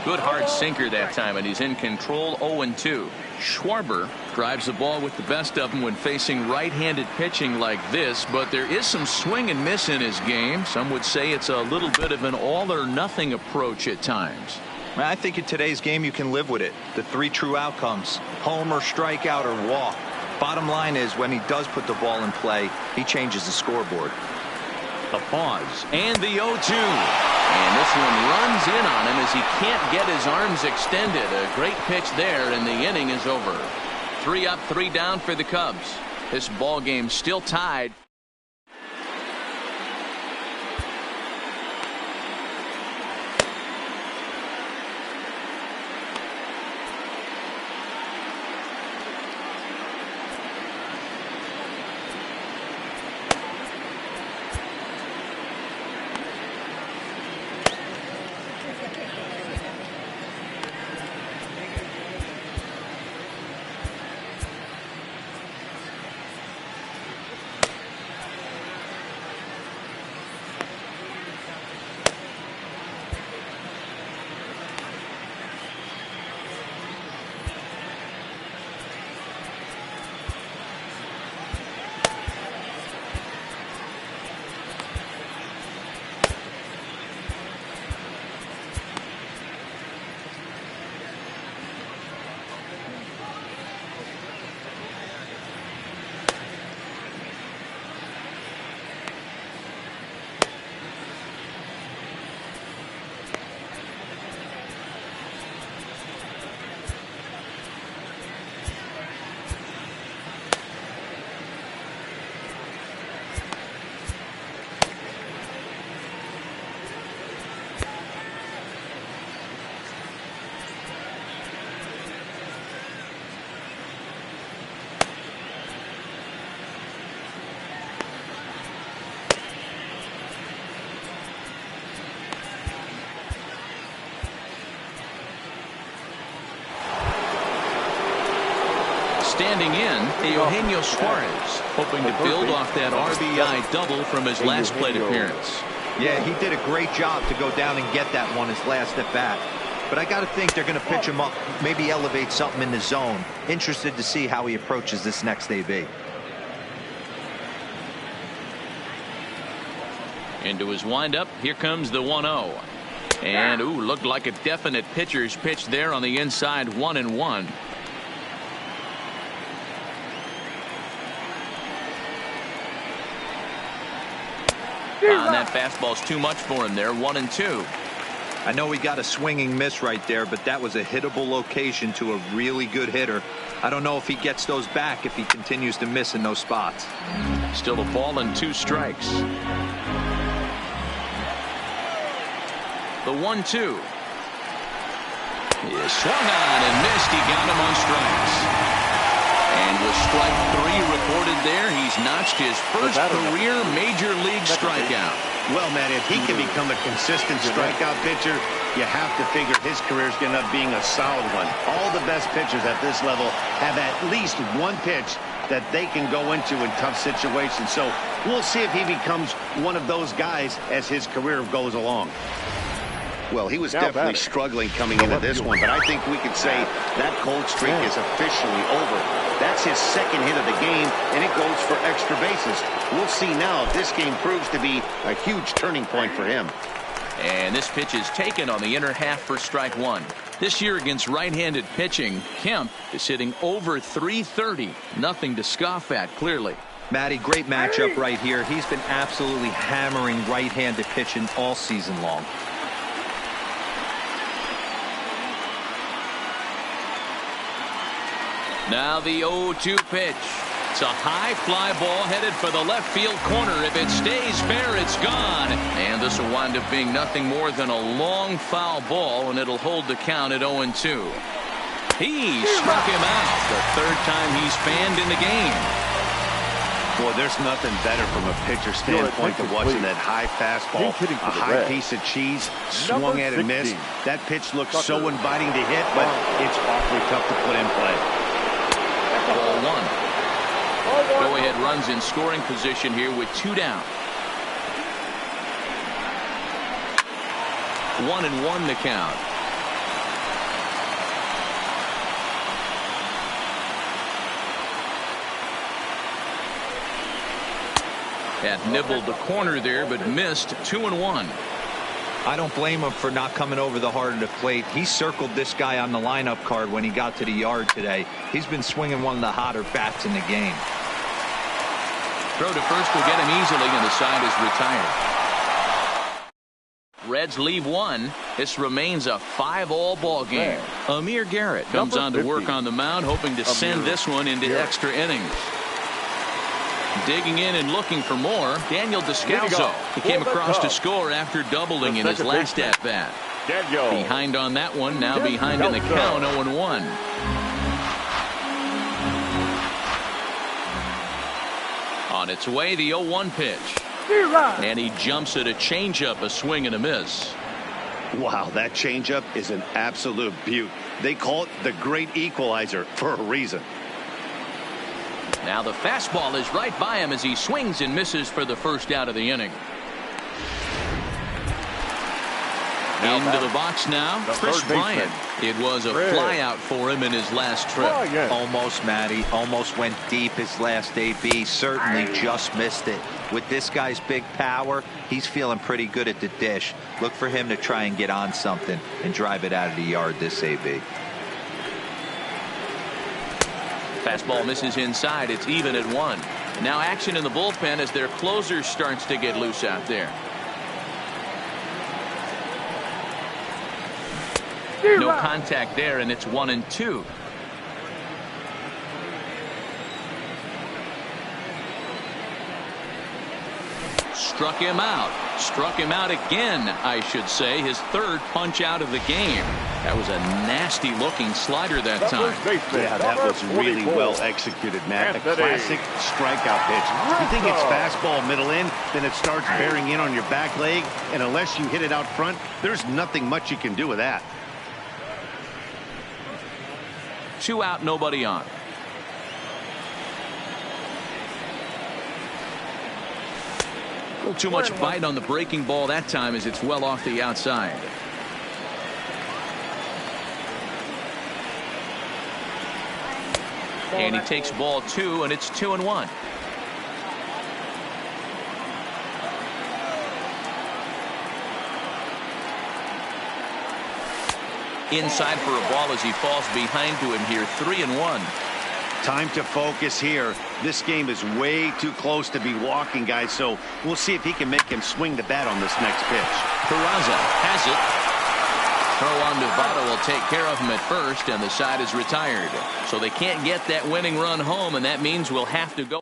Good hard sinker that time, and he's in control. 0-2. Schwarber drives the ball with the best of them when facing right-handed pitching like this, but there is some swing and miss in his game. Some would say it's a little bit of an all-or-nothing approach at times. I think in today's game you can live with it. The 3 true outcomes: homer, strikeout, or walk. Bottom line is, when he does put the ball in play, he changes the scoreboard. A pause, and the 0-2. And this one runs in on him as he can't get his arms extended. A great pitch there, and the inning is over. 3 up, 3 down for the Cubs. This ball game still tied. Standing in, Eugenio Suarez, hoping to build off that RBI double from his last plate appearance. Yeah, he did a great job to go down and get that one his last at bat. But I got to think they're going to pitch him up, maybe elevate something in the zone. Interested to see how he approaches this next AB. Into his windup, here comes the 1-0. And, ooh, looked like a definite pitcher's pitch there on the inside, 1-1. And that fastball's too much for him there, 1-2. I know he got a swinging miss right there, but that was a hittable location to a really good hitter. I don't know if he gets those back if he continues to miss in those spots. Still a ball and 2 strikes. The 1-2. He swung on and missed. He got him on strikes. And with strike 3 recorded there, he's notched his first career major league strikeout. Well, man, if he can become a consistent strikeout pitcher, you have to figure his career is going to end up being a solid one. All the best pitchers at this level have at least one pitch that they can go into in tough situations. So we'll see if he becomes one of those guys as his career goes along. Well, he was definitely struggling coming into this one, but I think we could say that cold streak is officially over. That's his second hit of the game, and it goes for extra bases. We'll see now if this game proves to be a huge turning point for him. And this pitch is taken on the inner half for strike 1. This year against right-handed pitching, Kemp is hitting over .330. Nothing to scoff at, clearly. Matty, great matchup right here. He's been absolutely hammering right-handed pitching all season long. Now the 0-2 pitch. It's a high fly ball headed for the left field corner. If it stays fair, it's gone. And this will wind up being nothing more than a long foul ball, and it'll hold the count at 0-2. He struck him out. The third time he's fanned in the game. Boy, there's nothing better from a pitcher standpoint than watching that high fastball, a high piece of cheese, swung at and missed. That pitch looks so inviting to hit, but it's awfully tough to put in play. Ball 1. Go-ahead runs in scoring position here with 2 down. 1-1 the count. Had nibbled the corner there, but missed. 2-1. I don't blame him for not coming over the heart of the plate. He circled this guy on the lineup card when he got to the yard today. He's been swinging one of the hotter bats in the game. Throw to first will get him easily, and the side is retired. Reds leave 1. This remains a 5-all ball game. Amir Garrett comes on to work on the mound, hoping to send this one into extra innings. Digging in and looking for more, Daniel Descalso. He came across to score after doubling in his last at-bat. Behind on that one, now behind in the count, 0-1. On its way, the 0-1 pitch. And he jumps at a changeup, a swing and a miss. Wow, that changeup is an absolute beaut. They call it the great equalizer for a reason. Now the fastball is right by him as he swings and misses for the first out of the inning. Into the box now, Chris Bryant. It was a flyout for him in his last trip. Almost, Matty. Almost went deep his last AB. Certainly just missed it. With this guy's big power, he's feeling pretty good at the dish. Look for him to try and get on something and drive it out of the yard this AB. Fastball misses inside. It's even at 1. Now action in the bullpen as their closer starts to get loose out there. No contact there, and it's 1-2. Struck him out. Struck him out again, I should say. His third punch out of the game. That was a nasty looking slider that time. Yeah, that was really well executed, Matt. A classic strikeout pitch. You think it's fastball middle in, then it starts bearing in on your back leg, and unless you hit it out front, there's nothing much you can do with that. 2 out, nobody on. A little too much bite on the breaking ball that time as it's well off the outside. And he takes ball 2, and it's 2-1. Inside for a ball as he falls behind to him here. 3-1. Time to focus here. This game is way too close to be walking, guys, so we'll see if he can make him swing the bat on this next pitch. Peraza has it. Throw on Nevada will take care of him at first, and the side is retired. So they can't get that winning run home, and that means we'll have to go.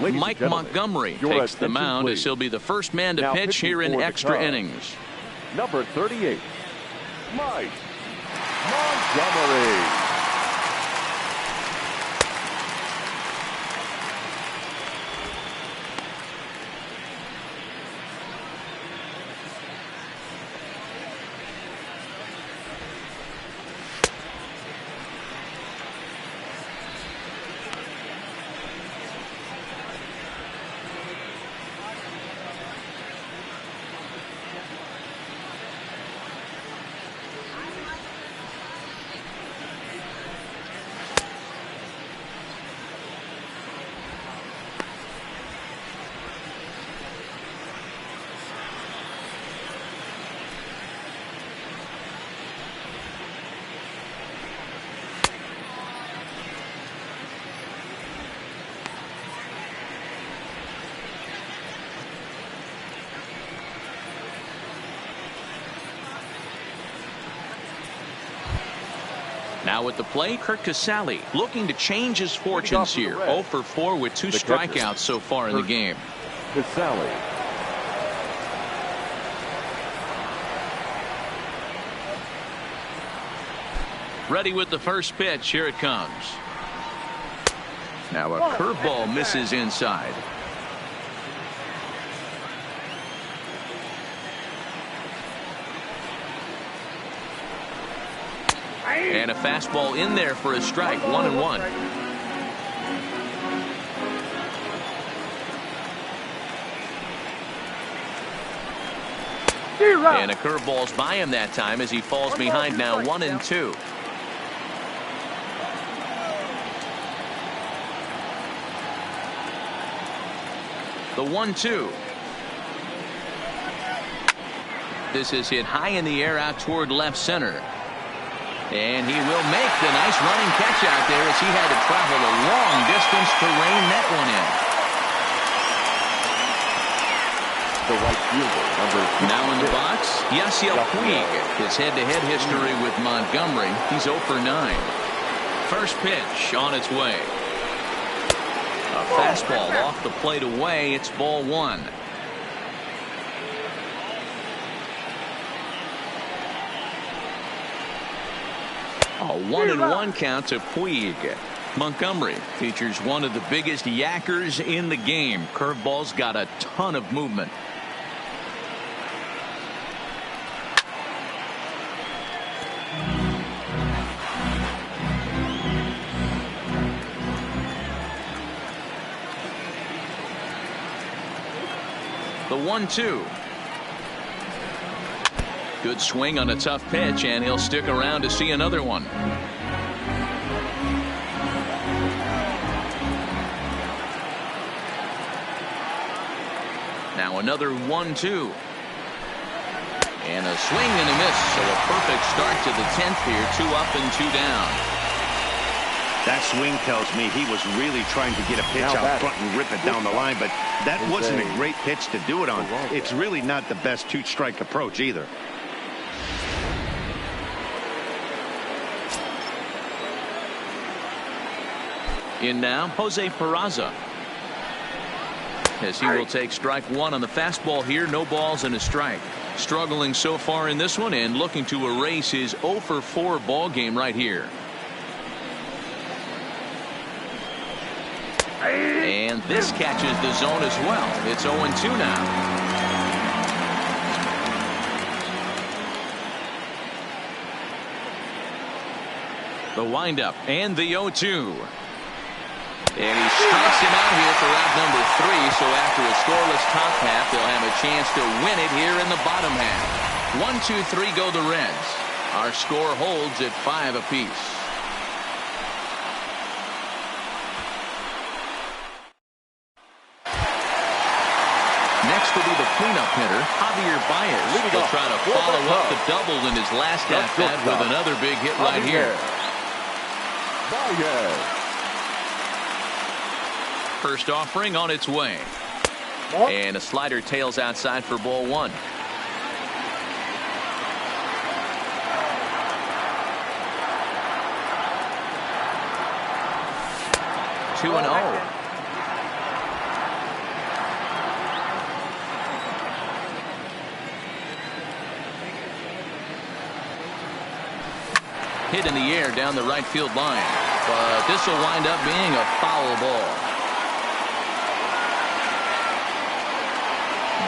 Ladies Mike and gentlemen, Montgomery your takes the attention, mound as please. he'll be the first man to Now pitch pitching here in for the extra Cubs, innings. Number 38, Mike Montgomery. Now at the plate, Curt Casali looking to change his fortunes here. 0 for 4 with 2 strikeouts so far in the game. Casali. Ready with the first pitch. Here it comes. Now a curveball misses inside. And a fastball in there for a strike. 1-1. And a curveball's by him that time as he falls behind now 1-2. The 1-2. This is hit high in the air out toward left center. And he will make the nice running catch out there as he had to travel a long distance to rein that one in. The right fielder, number 2. Now in the box, Yasiel Puig. His head-to-head history with Montgomery. He's 0 for 9. First pitch on its way. A fastball off the plate away. It's ball 1. A 1-1 count to Puig. Montgomery features one of the biggest yackers in the game. Curveball's got a ton of movement. The 1-2. Good swing on a tough pitch, and he'll stick around to see another one. Now another 1-2. And a swing and a miss. So a perfect start to the 10th here. 2 up and 2 down. That swing tells me he was really trying to get a pitch out front and rip it down the line, but that wasn't a great pitch to do it on. It's really not the best 2-strike approach either. In now, Jose Peraza. As he will take strike 1 on the fastball here. No balls and a strike. Struggling so far in this one and looking to erase his 0 for 4 ball game right here. And this catches the zone as well. It's 0-2 now. The windup and the 0-2. And he strikes him out here for out number 3. So after a scoreless top half, they'll have a chance to win it here in the bottom half. 1, 2, 3 go the Reds. Our score holds at 5 apiece. Next will be the cleanup hitter, Javier Baez. He'll try to follow up the double in his last at-bat with another big hit right here. Baez. First offering on its way. And a slider tails outside for ball 1. Hit in the air down the right field line. But this will wind up being a foul ball.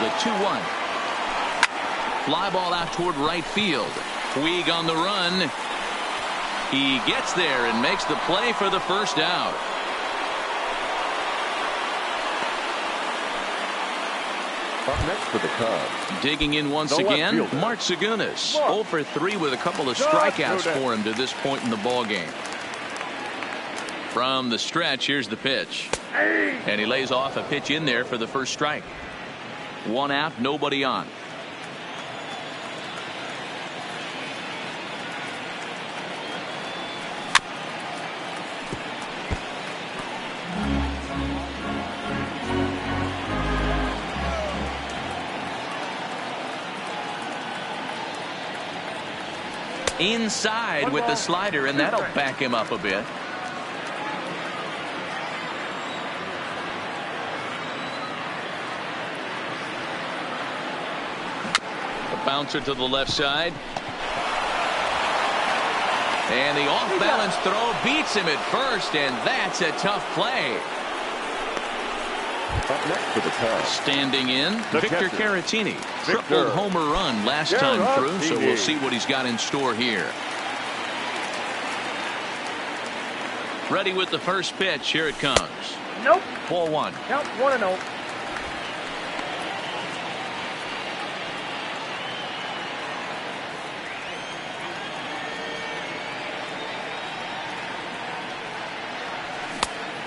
The 2-1. Fly ball out toward right field. Puig on the run. He gets there and makes the play for the first out. Up next for the Cubs. Digging in once again, Mark Segunas. 0 for 3 with a couple of strikeouts for him to this point in the ball game. From the stretch, here's the pitch. And he lays off a pitch in there for the first strike. 1 out, nobody on. Inside with the slider, and that'll back him up a bit. The bouncer to the left side. And the off-balance throw beats him at first, and that's a tough play. Up next for the Cubs. Standing in, Victor Caratini. Triple homer run last time through, so we'll see what he's got in store here. Ready with the first pitch. Here it comes. Nope. Ball 1. Count 1-0.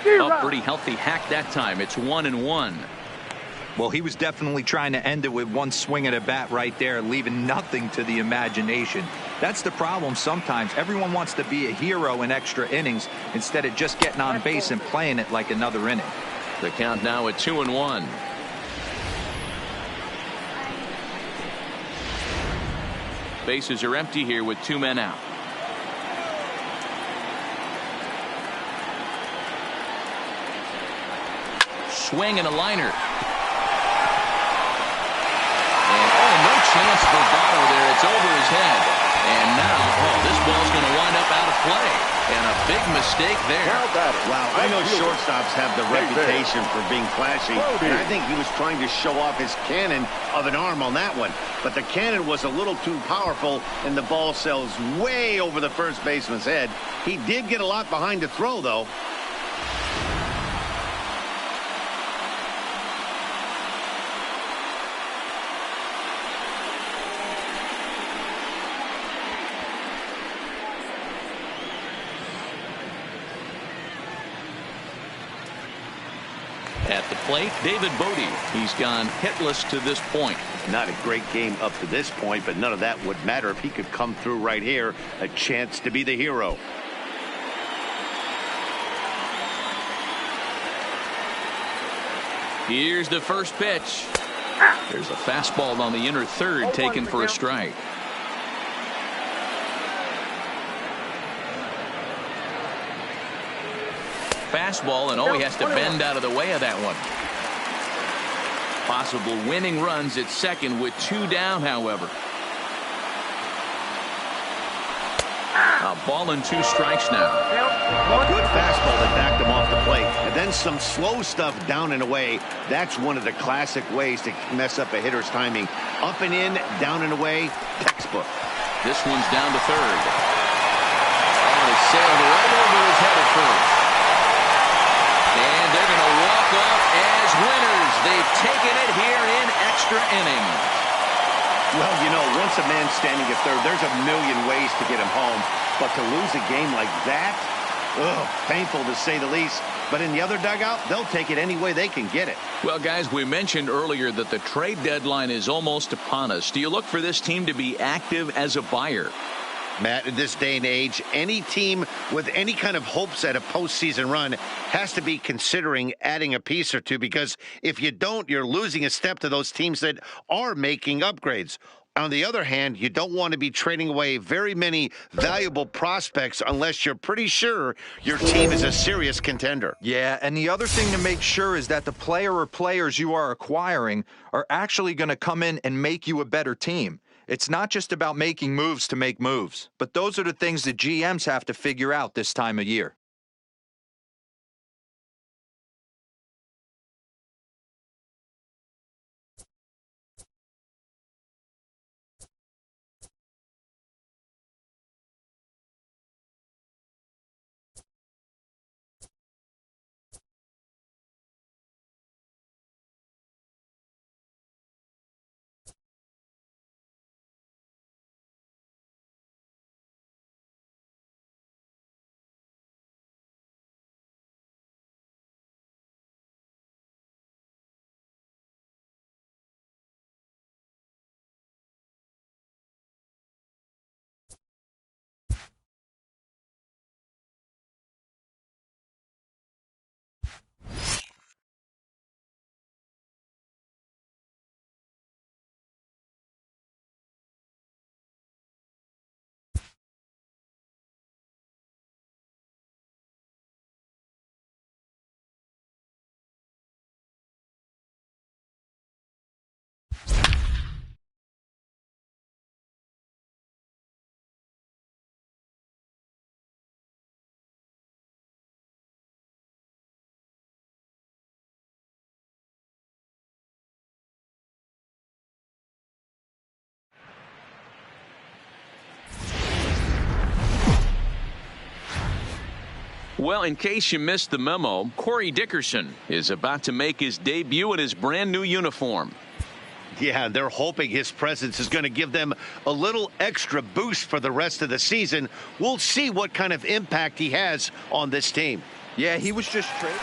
A pretty healthy hack that time. It's 1-1. Well, he was definitely trying to end it with one swing at a bat right there, leaving nothing to the imagination. That's the problem sometimes. Everyone wants to be a hero in extra innings instead of just getting on base and playing it like another inning. The count now at 2-1. Bases are empty here with 2 men out. Swing and a liner. And no chance for Votto there. It's over his head. And now, this ball's going to wind up out of play. And a big mistake there. Wow, I know shortstops have the reputation for being flashy. And I think he was trying to show off his cannon of an arm on that one. But the cannon was a little too powerful, and the ball sails way over the first baseman's head. He did get a lot behind the throw, though. At the plate, David Bodie. He's gone hitless to this point. Not a great game up to this point, but none of that would matter if he could come through right here. A chance to be the hero. Here's the first pitch. There's a fastball on the inner third taken for a strike. Fastball, and he has to bend out of the way of that one. Possible winning runs at second with 2 down, however. A ball and 2 strikes now. A good fastball that backed him off the plate. And then some slow stuff down and away. That's one of the classic ways to mess up a hitter's timing. Up and in, down and away, textbook. This one's down to third. Oh, it sailed right over his head at first. And they're going to walk off as winners. They've taken it here in extra innings. Well, you know, once a man's standing at third, there's a million ways to get him home. But to lose a game like that, painful to say the least. But in the other dugout, they'll take it any way they can get it. Well, guys, we mentioned earlier that the trade deadline is almost upon us. Do you look for this team to be active as a buyer? Matt, in this day and age, any team with any kind of hopes at a postseason run has to be considering adding a piece or two, because if you don't, you're losing a step to those teams that are making upgrades. On the other hand, you don't want to be trading away very many valuable prospects unless you're pretty sure your team is a serious contender. Yeah, and the other thing to make sure is that the player or players you are acquiring are actually going to come in and make you a better team. It's not just about making moves to make moves, but those are the things that GMs have to figure out this time of year. Well, in case you missed the memo, Cory Dickerson is about to make his debut in his brand new uniform. Yeah, they're hoping his presence is going to give them a little extra boost for the rest of the season. We'll see what kind of impact he has on this team. Yeah, he was just traded.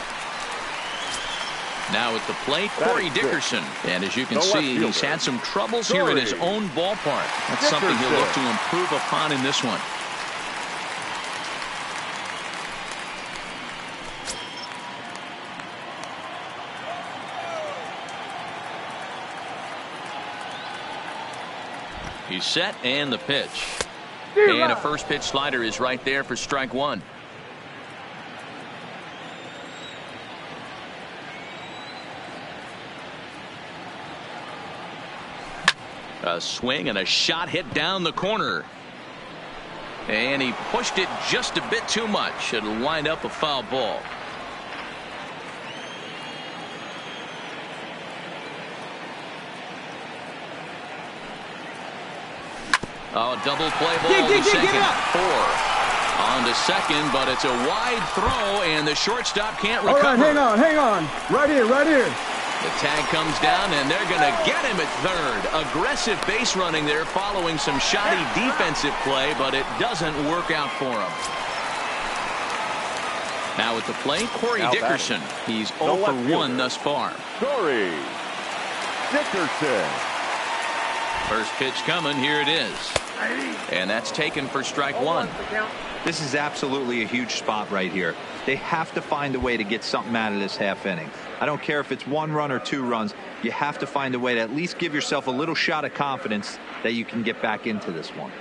Now at the plate, Cory Dickerson. And as you can see, he's had some troubles here in his own ballpark. That's something he'll look to improve upon in this one. He's set, and the pitch. And a first pitch slider is right there for strike one. A swing and a shot hit down the corner. And he pushed it just a bit too much. It'll wind up a foul ball. Oh, double play ball to second. 4 on to second, but it's a wide throw, and the shortstop can't recover. All right, hang on. Right here. The tag comes down, and they're going to get him at third. Aggressive base running there following some shoddy defensive play, but it doesn't work out for him. Now at the plate, Cory Dickerson. He's 0 for 1 thus far. Cory Dickerson. First pitch coming. Here it is. And that's taken for strike one. This is absolutely a huge spot right here. They have to find a way to get something out of this half inning. I don't care if it's 1 run or 2 runs. You have to find a way to at least give yourself a little shot of confidence that you can get back into this one.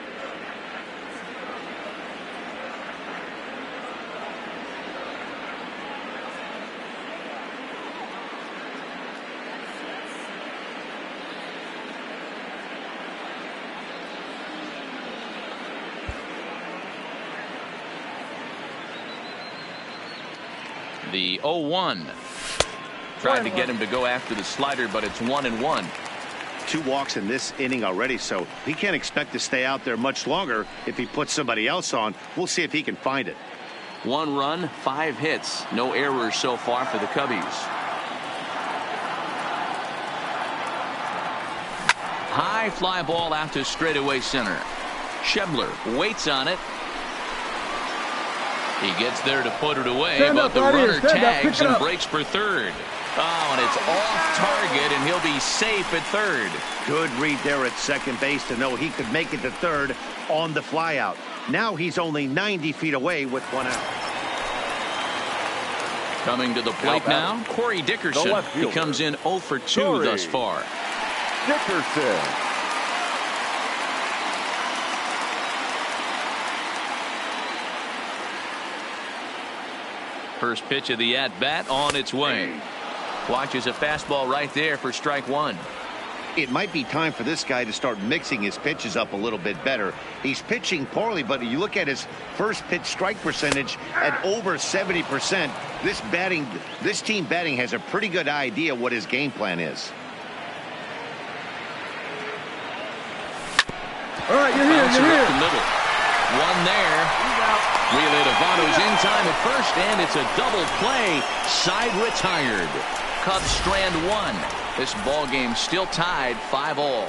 The 0-1. Tried to get him to go after the slider, but it's 1-1. 2 walks in this inning already, so he can't expect to stay out there much longer if he puts somebody else on. We'll see if he can find it. 1 run, 5 hits. No errors so far for the Cubbies. High fly ball out to straightaway center. Schebler waits on it. He gets there to put it away, but the runner tags and breaks for third. Oh, and it's off target, and he'll be safe at third. Good read there at second base to know he could make it to third on the flyout. Now he's only 90 feet away with 1 out. Coming to the plate now, Cory Dickerson. He comes in 0 for 2 thus far. Dickerson. First pitch of the at-bat on its way. Watches a fastball right there for strike one. It might be time for this guy to start mixing his pitches up a little bit better. He's pitching poorly, but you look at his first pitch strike percentage at over 70%. This team batting has a pretty good idea what his game plan is. All right, you're here, Bouncer you're up here. the middle. One there. Relay to Votto's in time at first, and it's a double play. Side retired. Cubs strand one. This ball game still tied 5-all.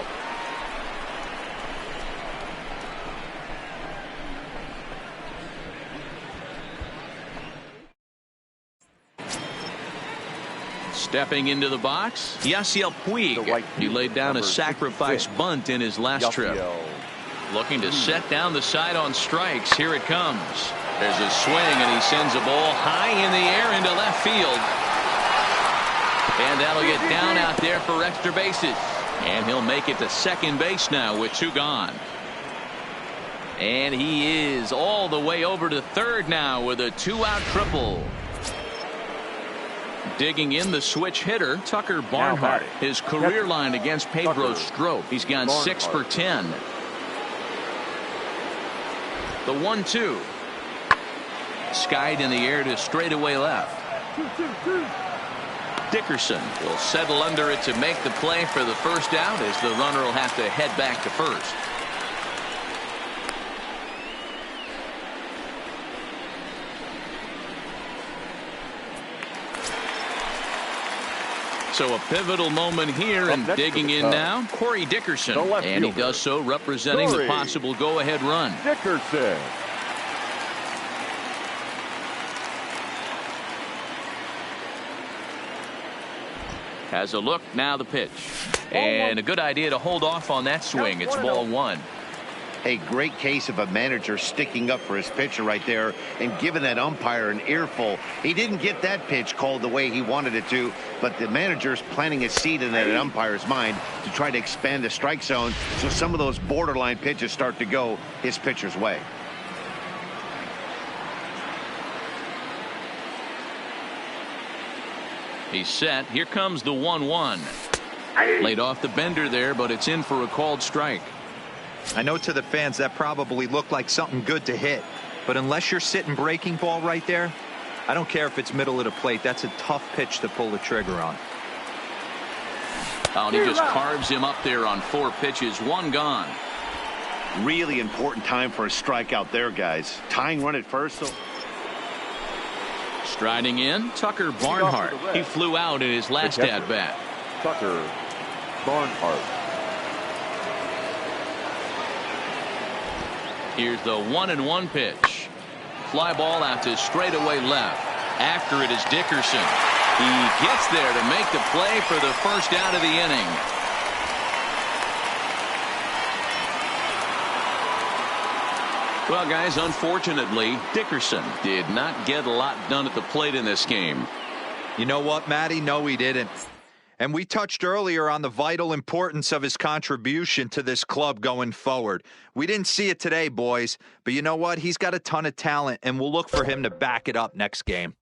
Stepping into the box, Yasiel Puig. He laid down a sacrifice bunt in his last trip. Looking to set down the side on strikes. Here it comes. There's a swing, and he sends a ball high in the air into left field. And that'll get down out there for extra bases. And he'll make it to second base now with two gone. And he is all the way over to third now with a two-out triple. Digging in the switch hitter, Tucker Barnhart. His career line against Pedro Strop. He's gone 6 for 10. The 1-2. Skied in the air to straightaway left. Dickerson will settle under it to make the play for the first out, as the runner will have to head back to first. So a pivotal moment here, and digging in now, Cory Dickerson. And he does so representing the possible go-ahead run. Dickerson. Has a look, now the pitch. And a good idea to hold off on that swing. It's ball one. A great case of a manager sticking up for his pitcher right there and giving that umpire an earful. He didn't get that pitch called the way he wanted it to, but the manager's planting a seed in that umpire's mind to try to expand the strike zone so some of those borderline pitches start to go his pitcher's way. He's set. Here comes the 1-1. Laid off the bender there, but it's in for a called strike. I know to the fans that probably looked like something good to hit, but unless you're sitting breaking ball right there, I don't care if it's middle of the plate. That's a tough pitch to pull the trigger on. Oh, and he just carves him up there on 4 pitches. One gone. Really important time for a strikeout there, guys. Tying run at first. Striding in, Tucker Barnhart. He flew out in his last at-bat. Tucker Barnhart. Here's the 1-1 pitch. Fly ball out to straightaway left. After it is Dickerson. He gets there to make the play for the first out of the inning. Well, guys, unfortunately, Dickerson did not get a lot done at the plate in this game. You know what, Matty? No, he didn't. And we touched earlier on the vital importance of his contribution to this club going forward. We didn't see it today, boys, but you know what? He's got a ton of talent, and we'll look for him to back it up next game.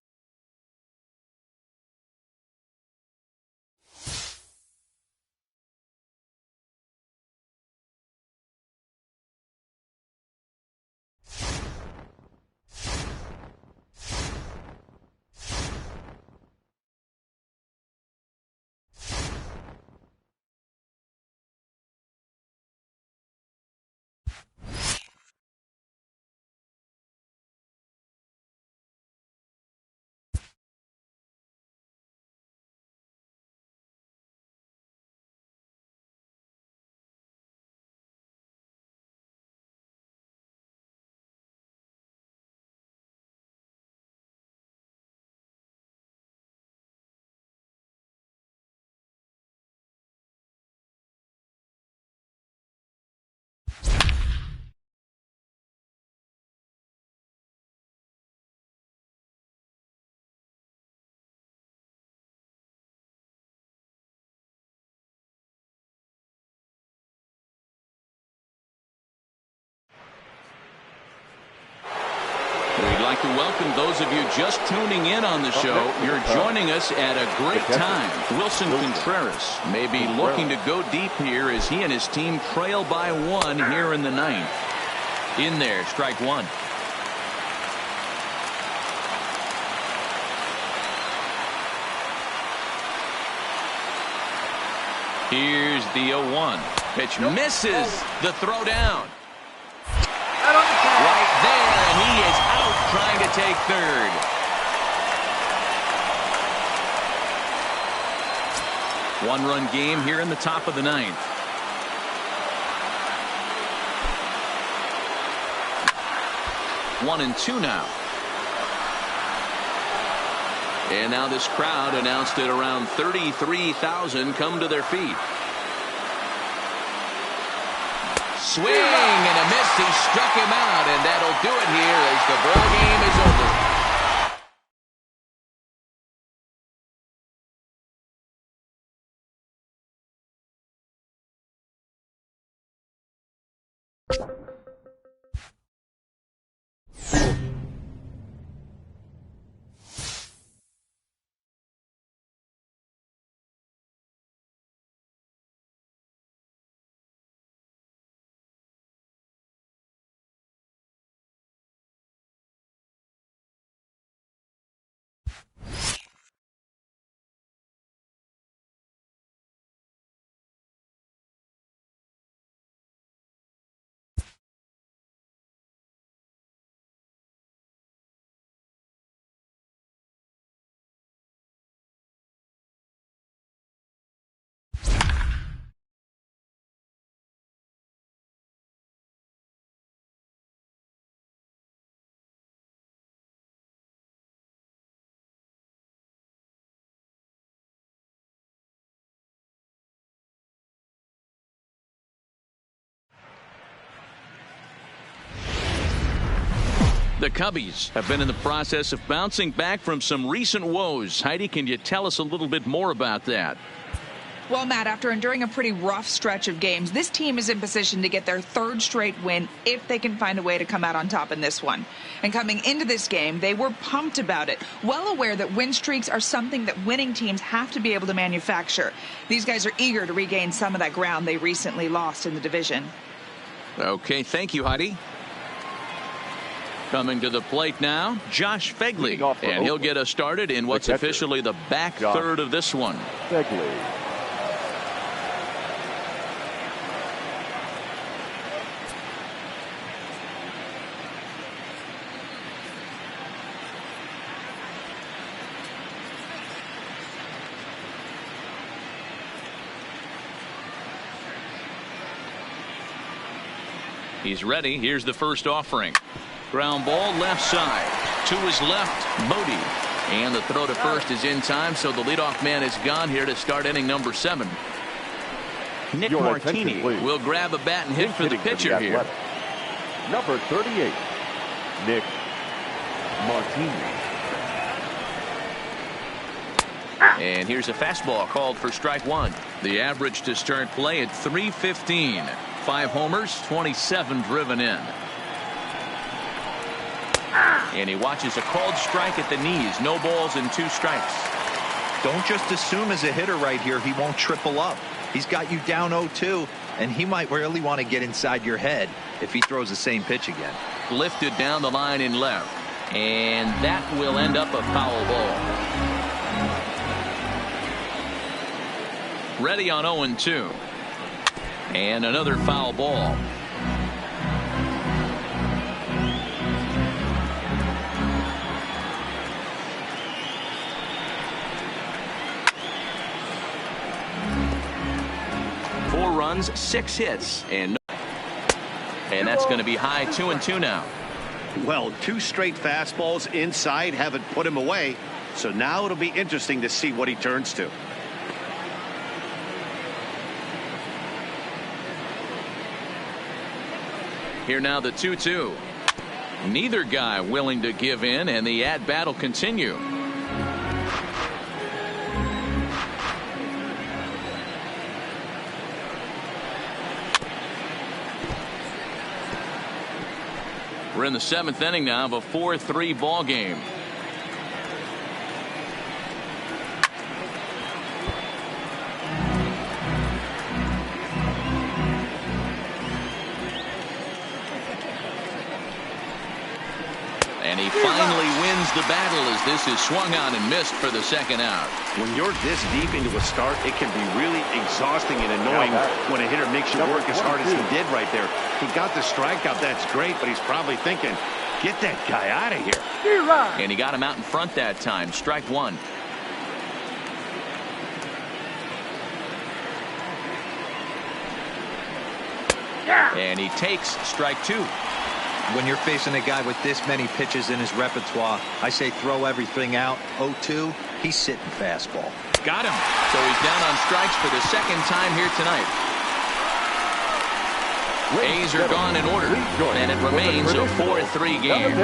to welcome those of you just tuning in on the show. You're joining us at a great time. Wilson Contreras may be looking to go deep here as he and his team trail by 1 here in the 9th. In there, strike 1. Here's the 0-1. Pitch misses the throw down. Right there, and he is out trying to take third. One-run game here in the top of the 9th. One and two now. And now this crowd announced at around 33,000 come to their feet. Swing and a miss. He struck him out, and that'll do it here as the ball game is over. The Cubbies have been in the process of bouncing back from some recent woes. Heidi, can you tell us a little bit more about that? Well, Matt, after enduring a pretty rough stretch of games, this team is in position to get their third straight win if they can find a way to come out on top in this one. And coming into this game, they were pumped about it, well aware that win streaks are something that winning teams have to be able to manufacture. These guys are eager to regain some of that ground they recently lost in the division. Okay, thank you, Heidi. Coming to the plate now, Josh Fegley, and he'll get us started in what's officially the back third of this one. Fegley. He's ready. Here's the first offering. Ground ball left side. To his left, Modi. And the throw to first is in time, so the leadoff man is gone here to start inning number 7. Nick Martini will grab a bat and hit for the pitcher here. Number 38, Nick Martini. And here's a fastball called for strike 1. The average to start play at 315. 5 homers, 27 driven in. And he watches a called strike at the knees. No balls and 2 strikes. Don't just assume as a hitter right here he won't triple up. He's got you down 0-2, and he might really want to get inside your head if he throws the same pitch again. Lifted down the line in left. And that will end up a foul ball. Ready on 0-2. And another foul ball. Four runs, 6 hits, and that's going to be high. 2-2 now. Well, 2 straight fastballs inside haven't put him away, so now it'll be interesting to see what he turns to. Here now the 2-2. Neither guy willing to give in, and the at-bat will continue. We're in the 7th inning now of a 4-3 ball game. And he finally wins the battle as this is swung on and missed for the 2nd out. When you're this deep into a start, it can be really exhausting and annoying when a hitter makes you work as hard as he did right there. He got the strikeout, that's great, but he's probably thinking, get that guy out of here. And he got him out in front that time. Strike 1. And he takes strike 2. When you're facing a guy with this many pitches in his repertoire, I say throw everything out. 0-2, he's sitting fastball. Got him. So he's down on strikes for the 2nd time here tonight. A's are gone in order, and it remains a 4-3 game.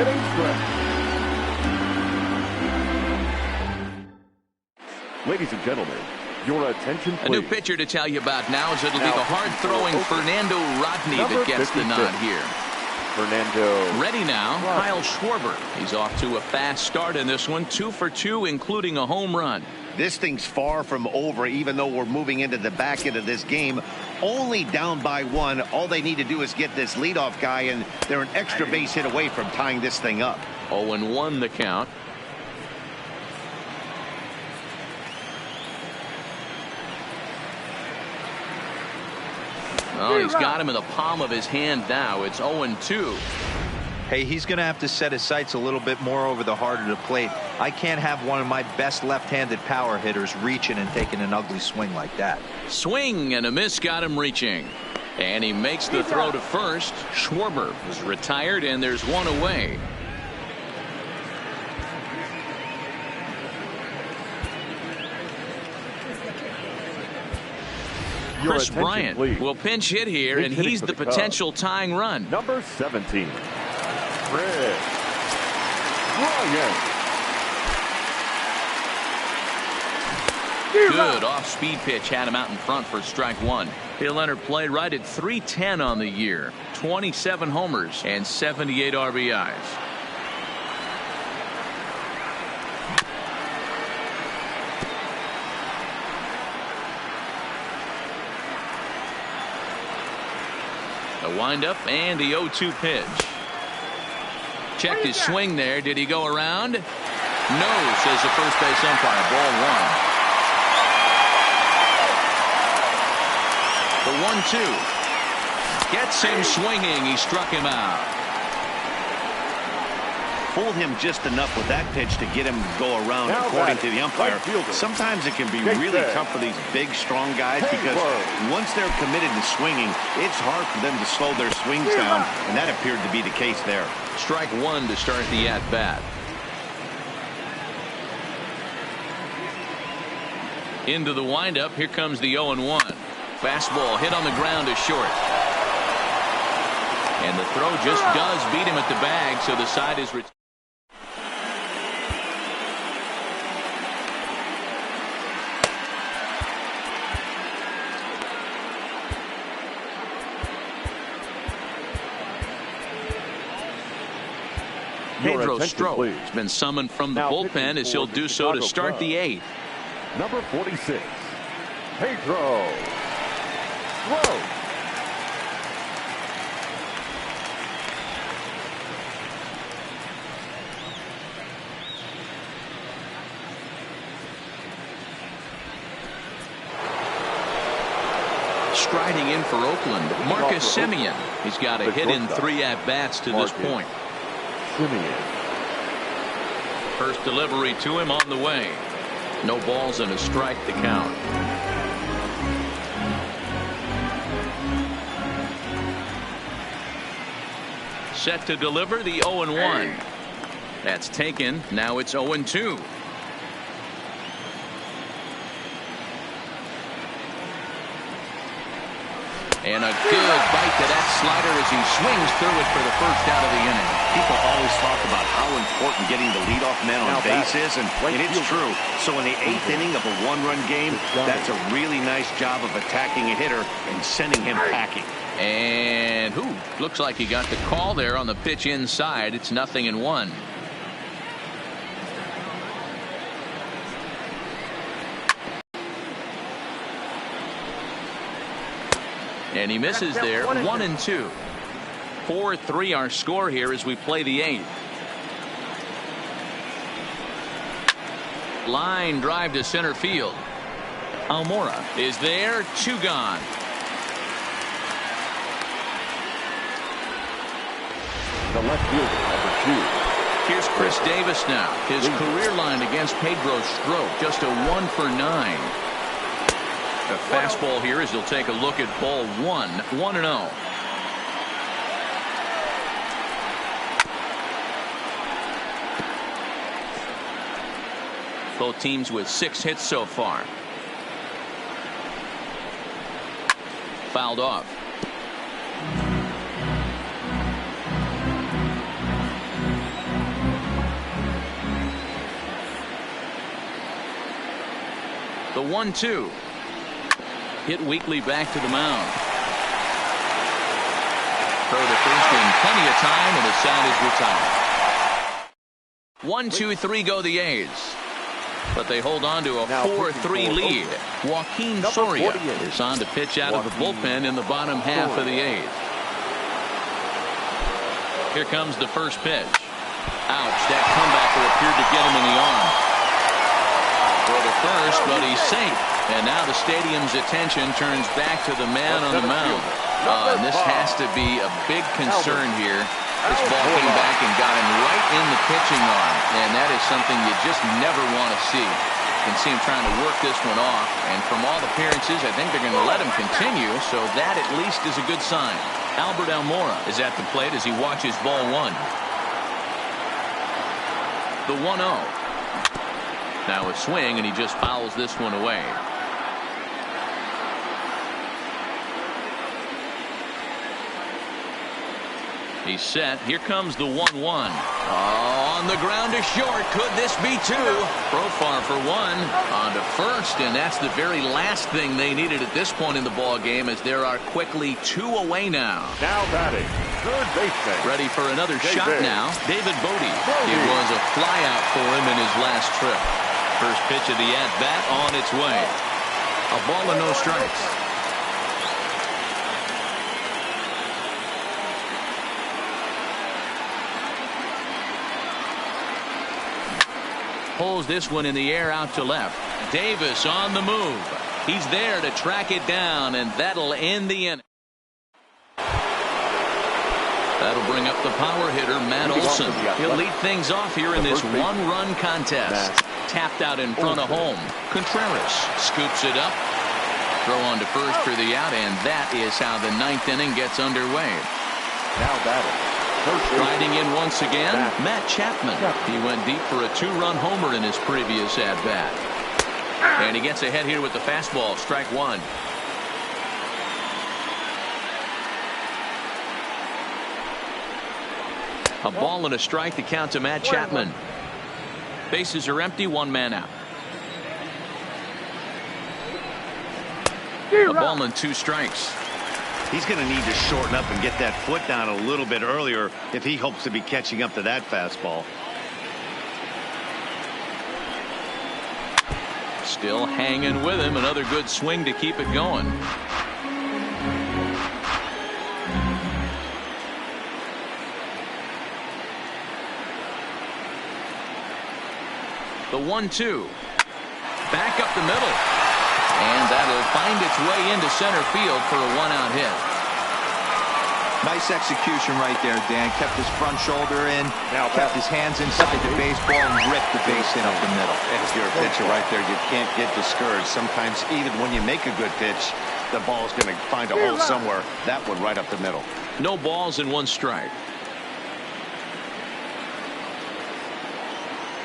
Ladies and gentlemen, your attention, please. A new pitcher to tell you about now is it'll be the hard-throwing Fernando Rodney that gets the nod here. Fernando. Ready now, Kyle Schwarber. He's off to a fast start in this one, 2 for 2, including a home run. This thing's far from over, even though we're moving into the back end of this game. Only down by 1. All they need to do is get this leadoff guy, and they're an extra base hit away from tying this thing up. 0-1 the count. Oh, he's got him in the palm of his hand now. It's 0-2. Hey, he's going to have to set his sights a little bit more over the heart of the plate. I can't have one of my best left-handed power hitters reaching and taking an ugly swing like that. Swing and a miss got him reaching. And he makes the throw to first. Schwarber is retired, and there's one away. Chris Bryant will pinch hit here, and he's the potential tying run. Number 17, Chris Bryant. Good off-speed pitch had him out in front for strike 1. He'll enter play right at .310 on the year, 27 homers and 78 RBIs. A windup and the 0-2 pitch. Checked his swing there. Did he go around? No, says the first base umpire. Ball 1. The 1-2. Gets him swinging. He struck him out. Fooled him just enough with that pitch to get him to go around, according to the umpire. Sometimes it can be really tough for these big, strong guys because once they're committed to swinging, it's hard for them to slow their swings down, and that appeared to be the case there. Strike 1 to start the at-bat. Into the windup. Here comes the 0-1. Fastball hit on the ground to short. And the throw just does beat him at the bag, so the side is retired. Pedro Strop has been summoned from the bullpen as he'll do so to start the 8th. Number 46, Pedro Strop. Striding in for Oakland, Marcus Semien. He's got a hit in 3 at-bats to this point. First delivery to him on the way. No balls and a strike to count. Set to deliver the 0-1. That's taken. Now it's 0-2. And a good bite to that slider as he swings through it for the first out of the inning. People always talk about how important getting the leadoff man on base is, and it's true. So in the 8th inning of a 1-run game, that's a really nice job of attacking a hitter and sending him packing. And And looks like he got the call there on the pitch inside. It's 0-1. And he misses there. 1-2. 4-3 our score here as we play the 8th. Line drive to center field. Almora is there. 2 gone. The left fielder, number 2. Here's Chris Davis now. His career line against Pedro Strop, just a 1 for 9. A fastball here as he'll take a look at ball 1. 1-0. Both teams with 6 hits so far. Fouled off. The 1-2. Hit weakly back to the mound. Throw to first in plenty of time, and the side is retired. 1-2-3 go the A's. But they hold on to a 4-3 lead. Joaquin Soria is on to pitch out of the bullpen in the bottom half of the 8th. Here comes the first pitch. Ouch, that comebacker appeared to get him in the arm. For the first, but he's safe. And now the stadium's attention turns back to the man on the mound. And this has to be a big concern here. This ball came back and got him right in the pitching arm. And that is something you just never want to see. You can see him trying to work this one off. And from all appearances, I think they're going to let him continue. So that at least is a good sign. Albert Almora is at the plate as he watches ball 1. The 1-0. Now a swing, and he just fouls this one away. He's set. Here comes the 1-1. Oh, on the ground to short. Could this be 2? Profar for 1. On to first, and that's the very last thing they needed at this point in the ball game, as there are quickly 2 away now. Now batting, third baseman. Ready for another shot now. David Bodie. It was a flyout for him in his last trip. First pitch of the at-bat on its way. A ball and no strikes. Pulls this one in the air out to left. Davis on the move. He's there to track it down, and that'll end the inning. That'll bring up the power hitter, Matt Olson. He'll lead things off here in this 1-run contest. Tapped out in front of home. Contreras scoops it up. Throw on to first for the out, and that is how the 9th inning gets underway. Now batting. Riding in once again, Matt Chapman. He went deep for a 2-run homer in his previous at-bat. And he gets ahead here with the fastball. Strike 1. A ball and a strike to count to Matt Chapman. Bases are empty, 1 man out. A ball and 2 strikes. He's going to need to shorten up and get that foot down a little bit earlier if he hopes to be catching up to that fastball. Still hanging with him. Another good swing to keep it going. The 1-2. Back up the middle. And that'll find its way into center field for a 1-out hit. Nice execution right there, Dan. Kept his front shoulder in, kept his hands inside the baseball, and ripped the base hit up the middle. If you're a pitcher right there, you can't get discouraged. Sometimes even when you make a good pitch, the ball's going to find a hole somewhere. That one right up the middle. No balls and 1 strike.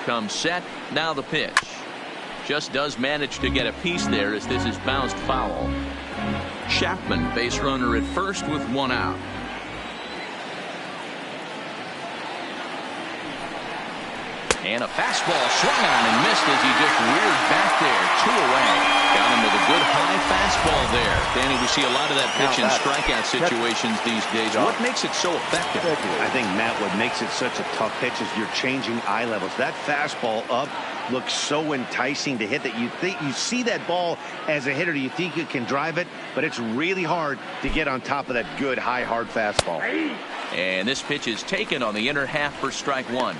Comes set. Now the pitch. Just does manage to get a piece there as this is bounced foul. Chapman, base runner at first with 1 out. And a fastball swung on and missed as he just reared back there. 2 away. Got him with a good high fastball there. Danny, we see a lot of that pitch and strikeout situations these days. What makes it so effective? I think, Matt, what makes it such a tough pitch is you're changing eye levels. That fastball up looks so enticing to hit that you think you see that ball as a hitter, you think you can drive it, but it's really hard to get on top of that good high hard fastball. And this pitch is taken on the inner half for strike 1.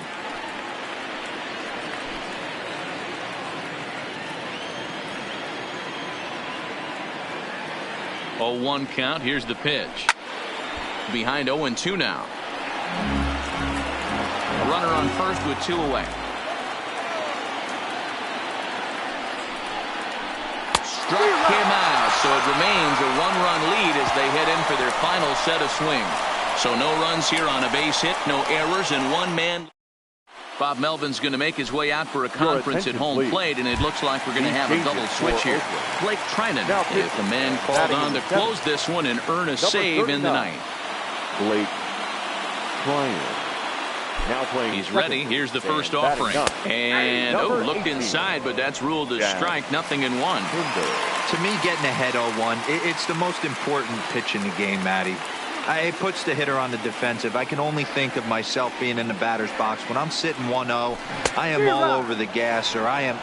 0-1 count. Here's the pitch. Behind 0-2 now. A runner on first with 2 away. Struck him out, so it remains a 1-run lead as they head in for their final set of swings. So no runs here on a base hit, no errors, and 1 man. Bob Melvin's going to make his way out for a conference at home plate, and it looks like we're going to have a double switch here. Blake Trinan is the man called on to close this one and earn a save in the ninth. Blake Trinan. Now playing. He's ready. Here's the first offering. And, looked inside, but that's ruled a strike. 0-1. To me, getting ahead 0-1, it's the most important pitch in the game, Matty. It puts the hitter on the defensive. I can only think of myself being in the batter's box. When I'm sitting 1-0, I am all over the gas, or I am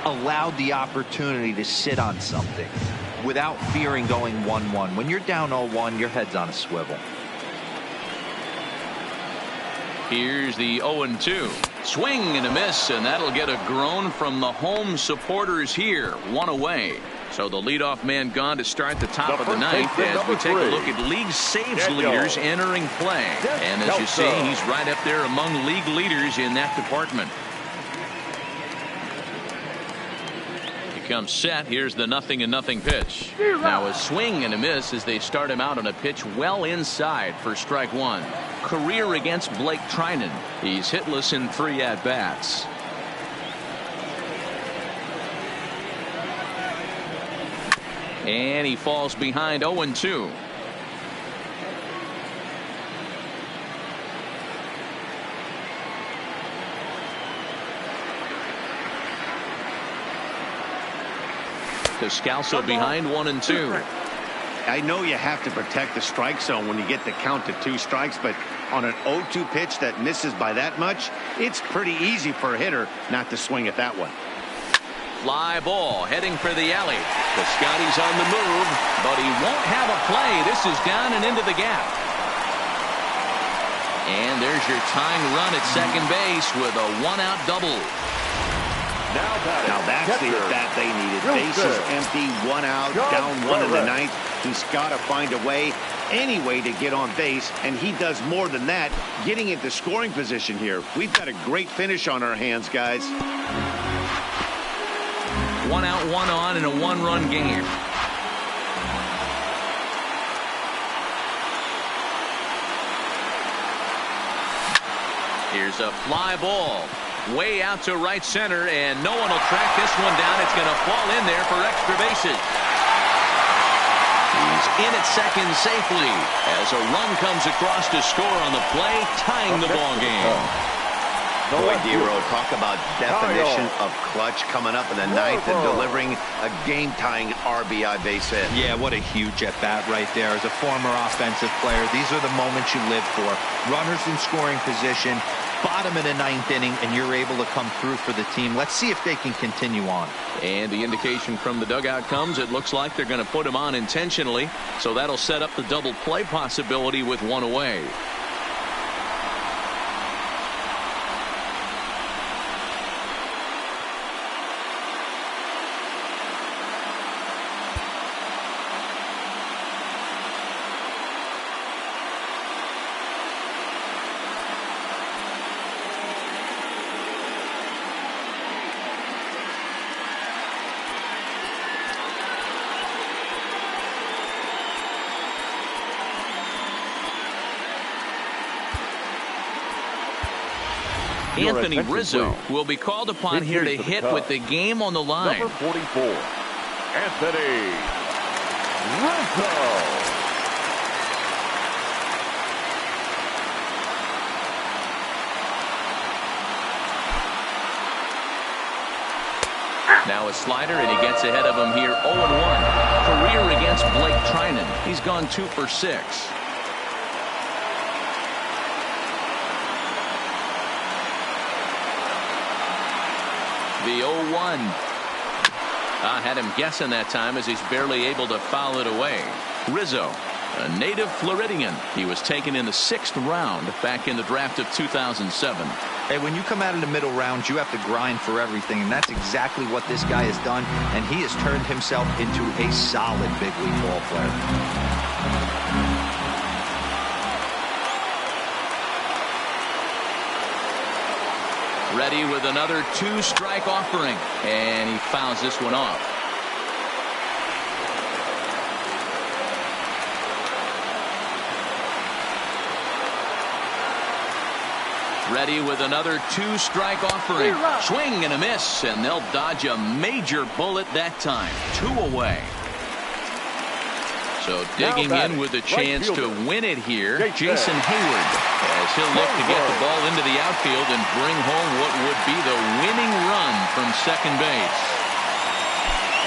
allowed the opportunity to sit on something without fearing going 1-1. When you're down 0-1, your head's on a swivel. Here's the 0-2. Swing and a miss, and that'll get a groan from the home supporters here. 1 away. So the leadoff man gone to start the top of the ninth as we take a look at league saves leaders entering play. And as you see, he's right up there among league leaders in that department. He comes set. Here's the 0-0 pitch. Now a swing and a miss as they start him out on a pitch well inside for strike 1. Career against Blake Trinan. He's hitless in 3 at-bats. And he falls behind 0-2. Descalso behind 1-2. I know you have to protect the strike zone when you get the count to 2 strikes, but on an 0-2 pitch that misses by that much, it's pretty easy for a hitter not to swing at that one. Fly ball heading for the alley. The Scotty's on the move, but he won't have a play. This is down and into the gap. And there's your tying run at second base with a 1-out double. Now that's the at bat they needed. Bases empty, 1 out, down 1 in the ninth. He's got to find a way, any way to get on base, and he does more than that, getting into scoring position here. We've got a great finish on our hands, guys. 1 out, 1 on in a 1-run game. Here's a fly ball way out to right center, and no one will track this one down. It's going to fall in there for extra bases. He's in at second safely as a run comes across to score on the play, tying the ball game. Boy, D-Row, talk about definition of clutch coming up in the ninth and delivering a game-tying RBI base hit. Yeah, what a huge at-bat right there. As a former offensive player, these are the moments you live for. Runners in scoring position, bottom of the ninth inning, and you're able to come through for the team. Let's see if they can continue on. And the indication from the dugout comes, it looks like they're going to put him on intentionally, so that'll set up the double play possibility with 1 away. Anthony Rizzo will be called upon here to hit with the game on the line. Number 44, Anthony Rizzo. Now a slider, and he gets ahead of him here 0-1. Career against Blake Trinan. He's gone 2 for 6. The 0-1. I had him guessing that time as he's barely able to foul it away. Rizzo, a native Floridian. He was taken in the 6th round back in the draft of 2007. Hey, when you come out in the middle rounds, you have to grind for everything, and that's exactly what this guy has done, and he has turned himself into a solid big league ball player. Ready with another 2-strike offering, and he fouls this one off. Ready with another 2-strike offering. Swing and a miss, and they'll dodge a major bullet that time. 2 away. So digging in with a chance to win it here, Jason Hayward, as he'll look to get the ball into the outfield and bring home what would be the winning run from second base.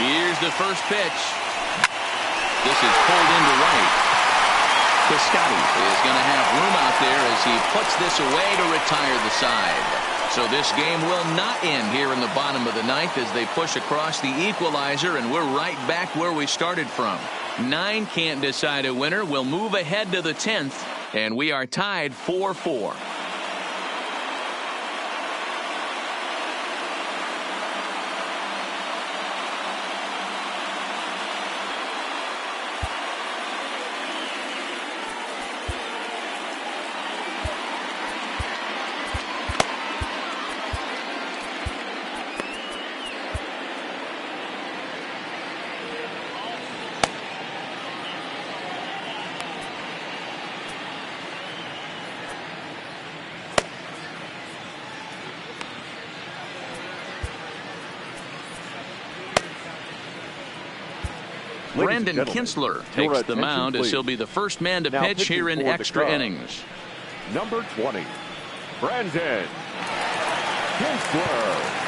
Here's the first pitch. This is pulled into right. Piscotty is going to have room out there as he puts this away to retire the side. So this game will not end here in the bottom of the 9th as they push across the equalizer, and we're right back where we started from. 9 can't decide a winner. We'll move ahead to the 10th, and we are tied 4-4. Brandon Kinsler takes the mound as he'll be the first man to pitch here in extra innings. Number 20, Brandon Kinsler.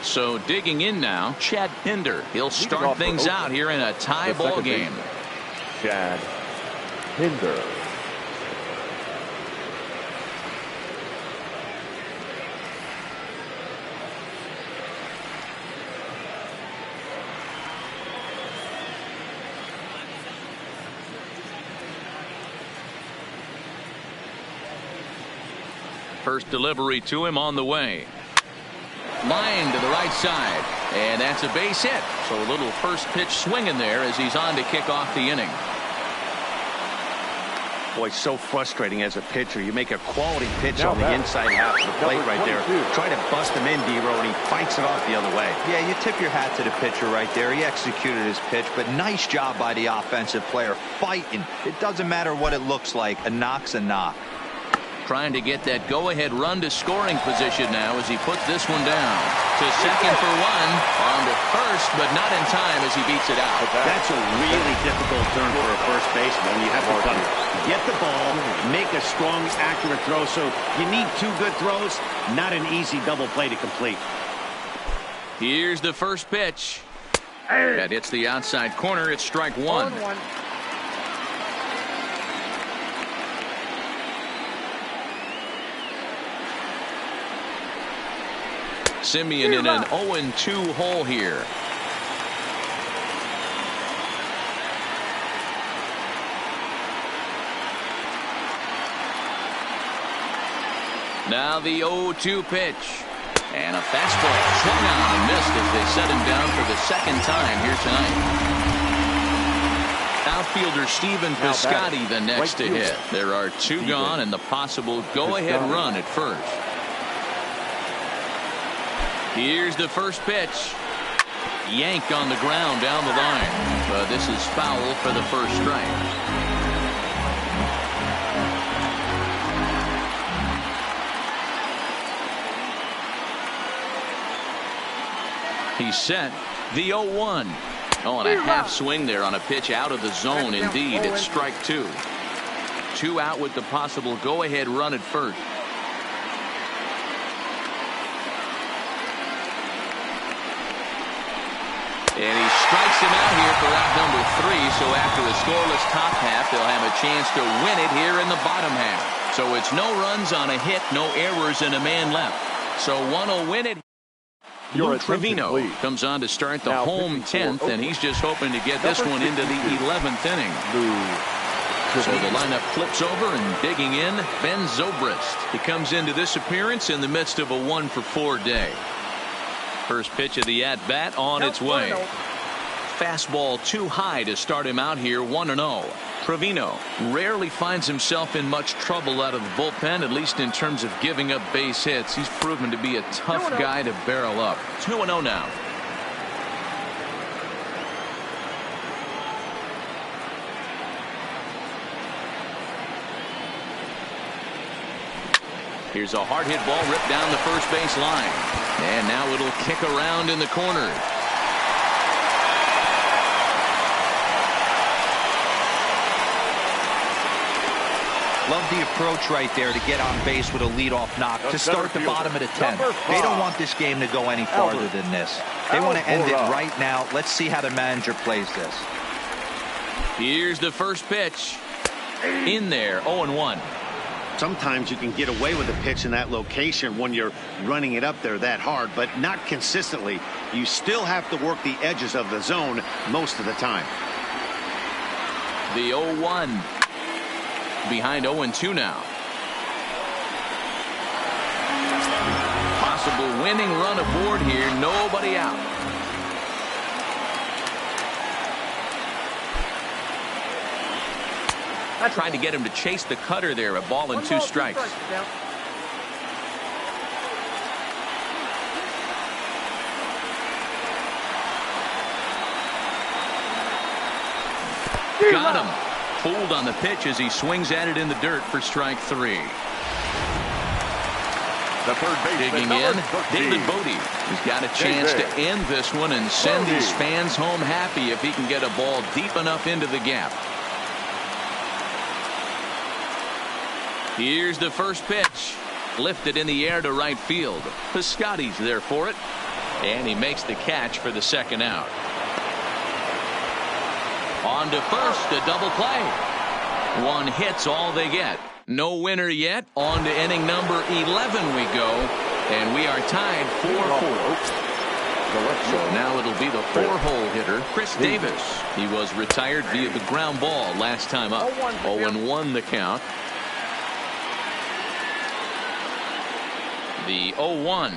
So digging in now, Chad Pinder. He'll start things out here in a tie ball game. Chad Pinder. First delivery to him on the way. Line to the right side, and that's a base hit. So a little first pitch swinging there as he's on to kick off the inning. Boy, so frustrating as a pitcher. You make a quality pitch on the inside half of the plate right there. Try to bust him in, D-Row, and he fights it off the other way. Yeah, you tip your hat to the pitcher right there. He executed his pitch, but nice job by the offensive player fighting. It doesn't matter what it looks like. A knock's a knock. Trying to get that go-ahead run to scoring position now as he puts this one down. To second for one, on to first, but not in time as he beats it out. That's a really difficult turn for a first baseman. You have to come get the ball, make a strong, accurate throw. So you need 2 good throws, not an easy double play to complete. Here's the first pitch. That hits the outside corner. It's strike 1. Simeon in an 0-2 hole here. Now the 0-2 pitch. And a fastball swung on and missed as they set him down for the second time here tonight. Outfielder Stephen Piscotty the next to hit. There are two gone and the possible go-ahead run at first. Here's the first pitch. Yanked on the ground down the line. But this is foul for the first strike. He's set. The 0-1. Oh, and a half swing there on a pitch out of the zone. Indeed, it's strike two. Two out with the possible go-ahead run at first. And he strikes him out here for out number 3. So after a scoreless top half, they'll have a chance to win it here in the bottom half. So it's no runs on a hit, no errors, and a man left. So one will win it. Luke Trevino comes on to start the home 10th, and he's just hoping to get this one into the 11th inning. So the lineup flips over, and digging in, Ben Zobrist. He comes into this appearance in the midst of a 1-for-4 day. First pitch of the at-bat on its way. Fastball too high to start him out here, 1-0. Trevino rarely finds himself in much trouble out of the bullpen, at least in terms of giving up base hits. He's proven to be a tough guy to barrel up. 2-0 now. Here's a hard hit ball ripped down the first base line. And now it'll kick around in the corner. Love the approach right there to get on base with a leadoff knock to start the bottom of the 10th. They don't want this game to go any farther than this. They want to end it right now. Let's see how the manager plays this. Here's the first pitch. In there, 0-1. Sometimes you can get away with a pitch in that location when you're running it up there that hard, but not consistently. You still have to work the edges of the zone most of the time. The 0-1. Behind 0-2 now. Possible winning run aboard here. Nobody out. I tried to get him to chase the cutter there. A ball and 2 strikes. Got him. Pulled on the pitch as he swings at it in the dirt for strike 3. The third baseman, digging in, David Bodie. He's got a chance to end this one and send these fans home happy if he can get a ball deep enough into the gap. Here's the first pitch. Lifted in the air to right field. Piscotty's there for it. And he makes the catch for the second out. On to first, a double play. One hit's all they get. No winner yet. On to inning number 11 we go. And we are tied 4-4. So now it'll be the 4-hole hitter, Chris Davis. He was retired via the ground ball last time up. 0-1 the count. The 0-1.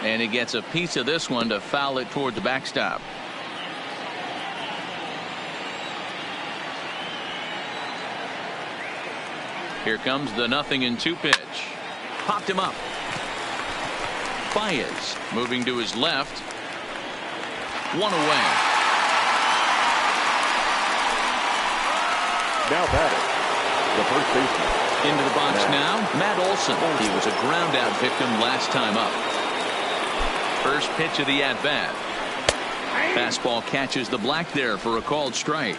And he gets a piece of this one to foul it toward the backstop. Here comes the 0-2 pitch. Popped him up. Baez moving to his left. One away. Now batting, the first baseman. Into the box now, Matt Olson. He was a ground out victim last time up. First pitch of the at-bat. Fastball catches the black there for a called strike.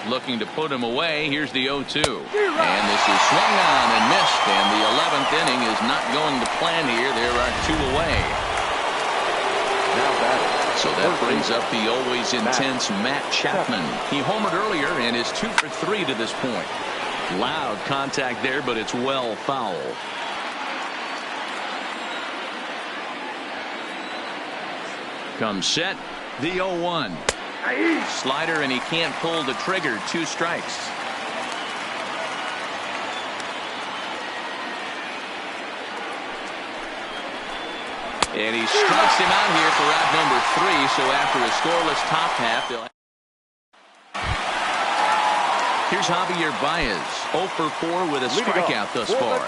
Looking to put him away. Here's the 0-2. And this is swung on and missed. And the 11th inning is not going to plan here. There are 2 away. Now batting. So that brings up the always intense Matt Chapman. He homered earlier and is 2 for 3 to this point. Loud contact there, but it's well foul. Comes set, the 0-1. Slider, and he can't pull the trigger. 2 strikes. And he strikes him out here for out number 3. So after a scoreless top half, they'll... Here's Javier Baez, 0 for 4 with a strikeout thus far.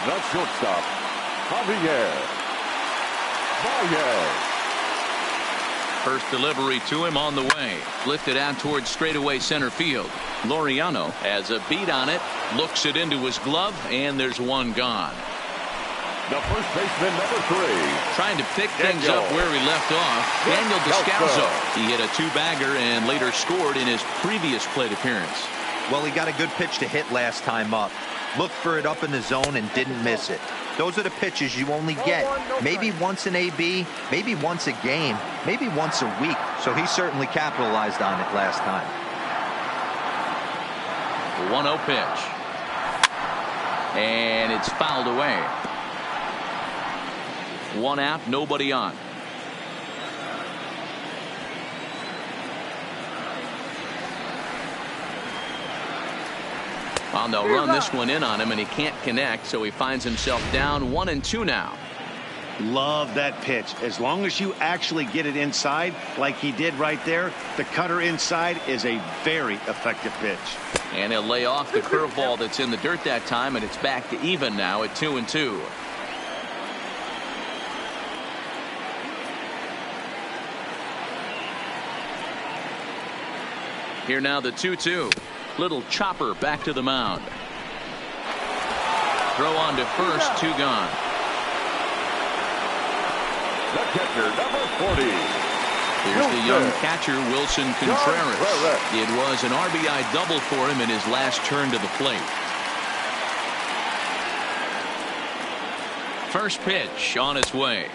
The shortstop, Javier Baez. First delivery to him on the way. Lifted out towards straightaway center field. Laureano has a beat on it, looks it into his glove, and there's one gone. The first baseman, number 3. Trying to pick things up where he left off. Daniel Descalzo. He hit a 2-bagger and later scored in his previous plate appearance. Well, he got a good pitch to hit last time up. Looked for it up in the zone and didn't miss it. Those are the pitches you only get maybe once an AB, maybe once a game, maybe once a week. So he certainly capitalized on it last time. The 1-0 pitch. And it's fouled away. 1 out, nobody on. Well, they'll run this one in on him, and he can't connect, so he finds himself down 1-2 now. Love that pitch. As long as you actually get it inside, like he did right there, the cutter inside is a very effective pitch. And he'll lay off the curveball that's in the dirt that time, and it's back to even now at 2-2. Here now the 2-2. Little chopper back to the mound. Throw on to first, 2 gone. The catcher, number 40. Here's the young catcher, Wilson Contreras. It was an RBI double for him in his last turn to the plate. First pitch on its way.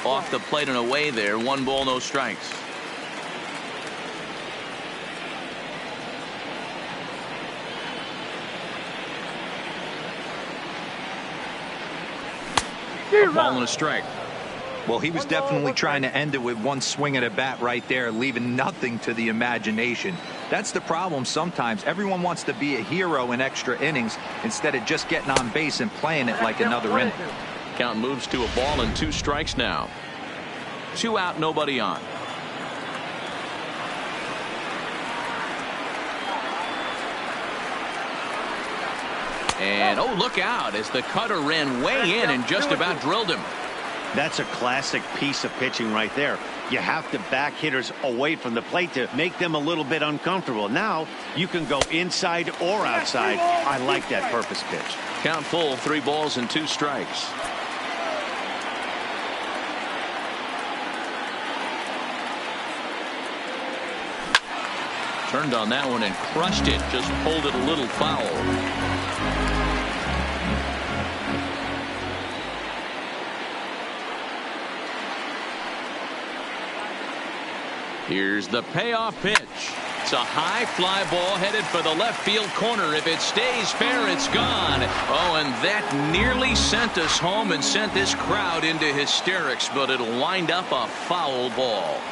Off the plate and away there. 1 ball, no strikes. A ball and a strike. Well, he was definitely trying to end it with 1 swing at a bat right there, leaving nothing to the imagination. That's the problem sometimes. Everyone wants to be a hero in extra innings instead of just getting on base and playing it like another inning. Count moves to a ball and 2 strikes now. 2 out, nobody on. And oh, look out as the cutter ran way in and just about drilled him. That's a classic piece of pitching right there. You have to back hitters away from the plate to make them a little bit uncomfortable. Now you can go inside or outside. I like that purpose pitch. Count full, 3 balls and 2 strikes. Turned on that one and crushed it. Just pulled it a little foul. Here's the payoff pitch. It's a high fly ball headed for the left field corner. If it stays fair, it's gone. Oh, and that nearly sent us home and sent this crowd into hysterics, but it'll wind up a foul ball.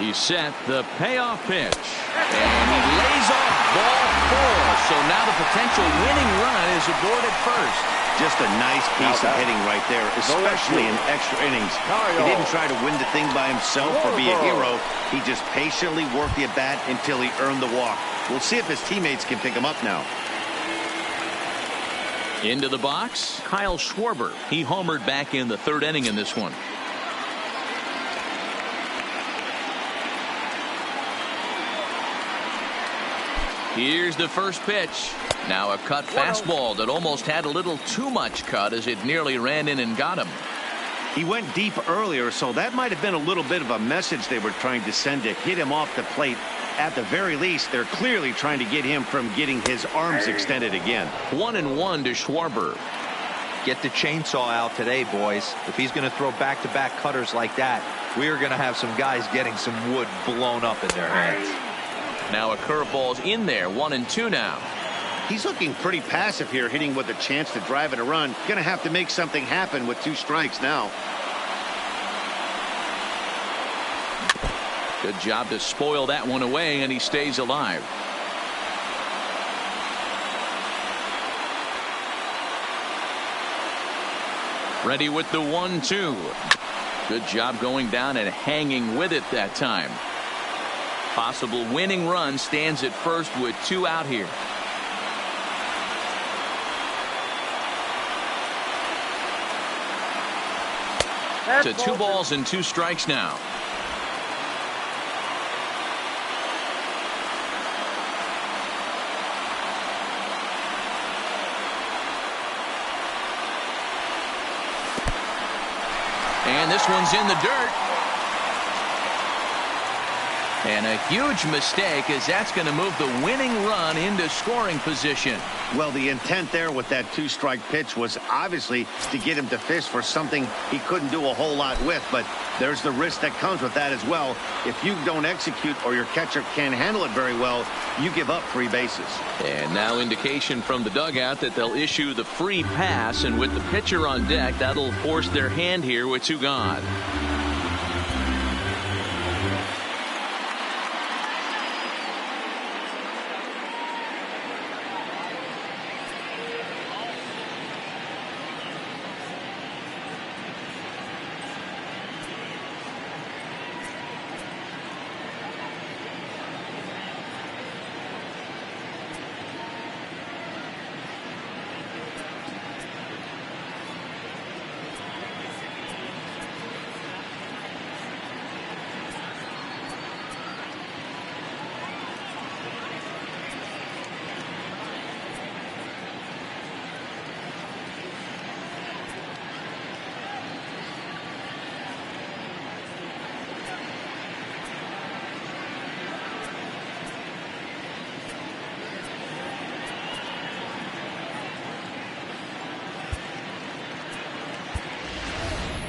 He set the payoff pitch, and he lays off ball 4. So now the potential winning run is aboard at first. Just a nice piece of hitting right there, especially in extra innings. He didn't try to win the thing by himself or be a hero. He just patiently worked the at-bat until he earned the walk. We'll see if his teammates can pick him up now. Into the box, Kyle Schwarber. He homered back in the 3rd inning in this one. Here's the first pitch. Now a cut fastball that almost had a little too much cut as it nearly ran in and got him. He went deep earlier, so that might have been a little bit of a message they were trying to send to hit him off the plate. At the very least, they're clearly trying to get him from getting his arms extended again. 1-1 to Schwarber. Get the chainsaw out today, boys. If he's going to throw back-to-back cutters like that, we are going to have some guys getting some wood blown up in their hands. Now a curveball's in there. 1-2 now. He's looking pretty passive here, hitting with a chance to drive and a run. Going to have to make something happen with 2 strikes now. Good job to spoil that one away, and he stays alive. Ready with the 1-2. Good job going down and hanging with it that time. Possible winning run stands at first with 2 out here. To 2 balls and 2 strikes now. And this one's in the dirt. And a huge mistake, as that's going to move the winning run into scoring position. Well, the intent there with that 2-strike pitch was obviously to get him to fish for something he couldn't do a whole lot with, but there's the risk that comes with that as well. If you don't execute or your catcher can't handle it very well, you give up 3 bases. And now indication from the dugout that they'll issue the free pass, and with the pitcher on deck, that'll force their hand here with 2 gone.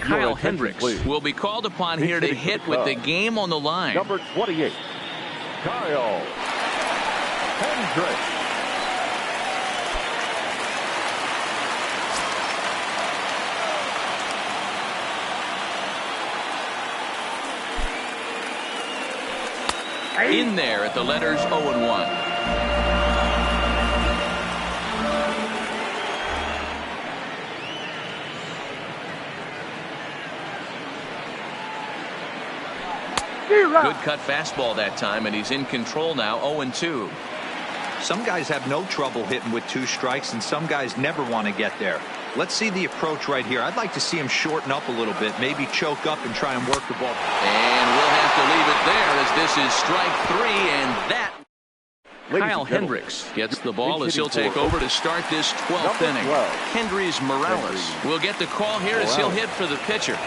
Kyle Hendricks will be called upon here to hit with the game on the line. Number 28, Kyle Hendricks. In there at the letters 0-1. Good cut fastball that time, and he's in control now. 0-2. Some guys have no trouble hitting with 2 strikes, and some guys never want to get there. Let's see the approach right here. I'd like to see him shorten up a little bit, maybe choke up and try and work the ball. And we'll have to leave it there, as this is strike 3, and that. Kyle Hendricks gets the ball as he'll take over to start this 12th inning. Hendrys Morales will get the call here as he'll hit for the pitcher.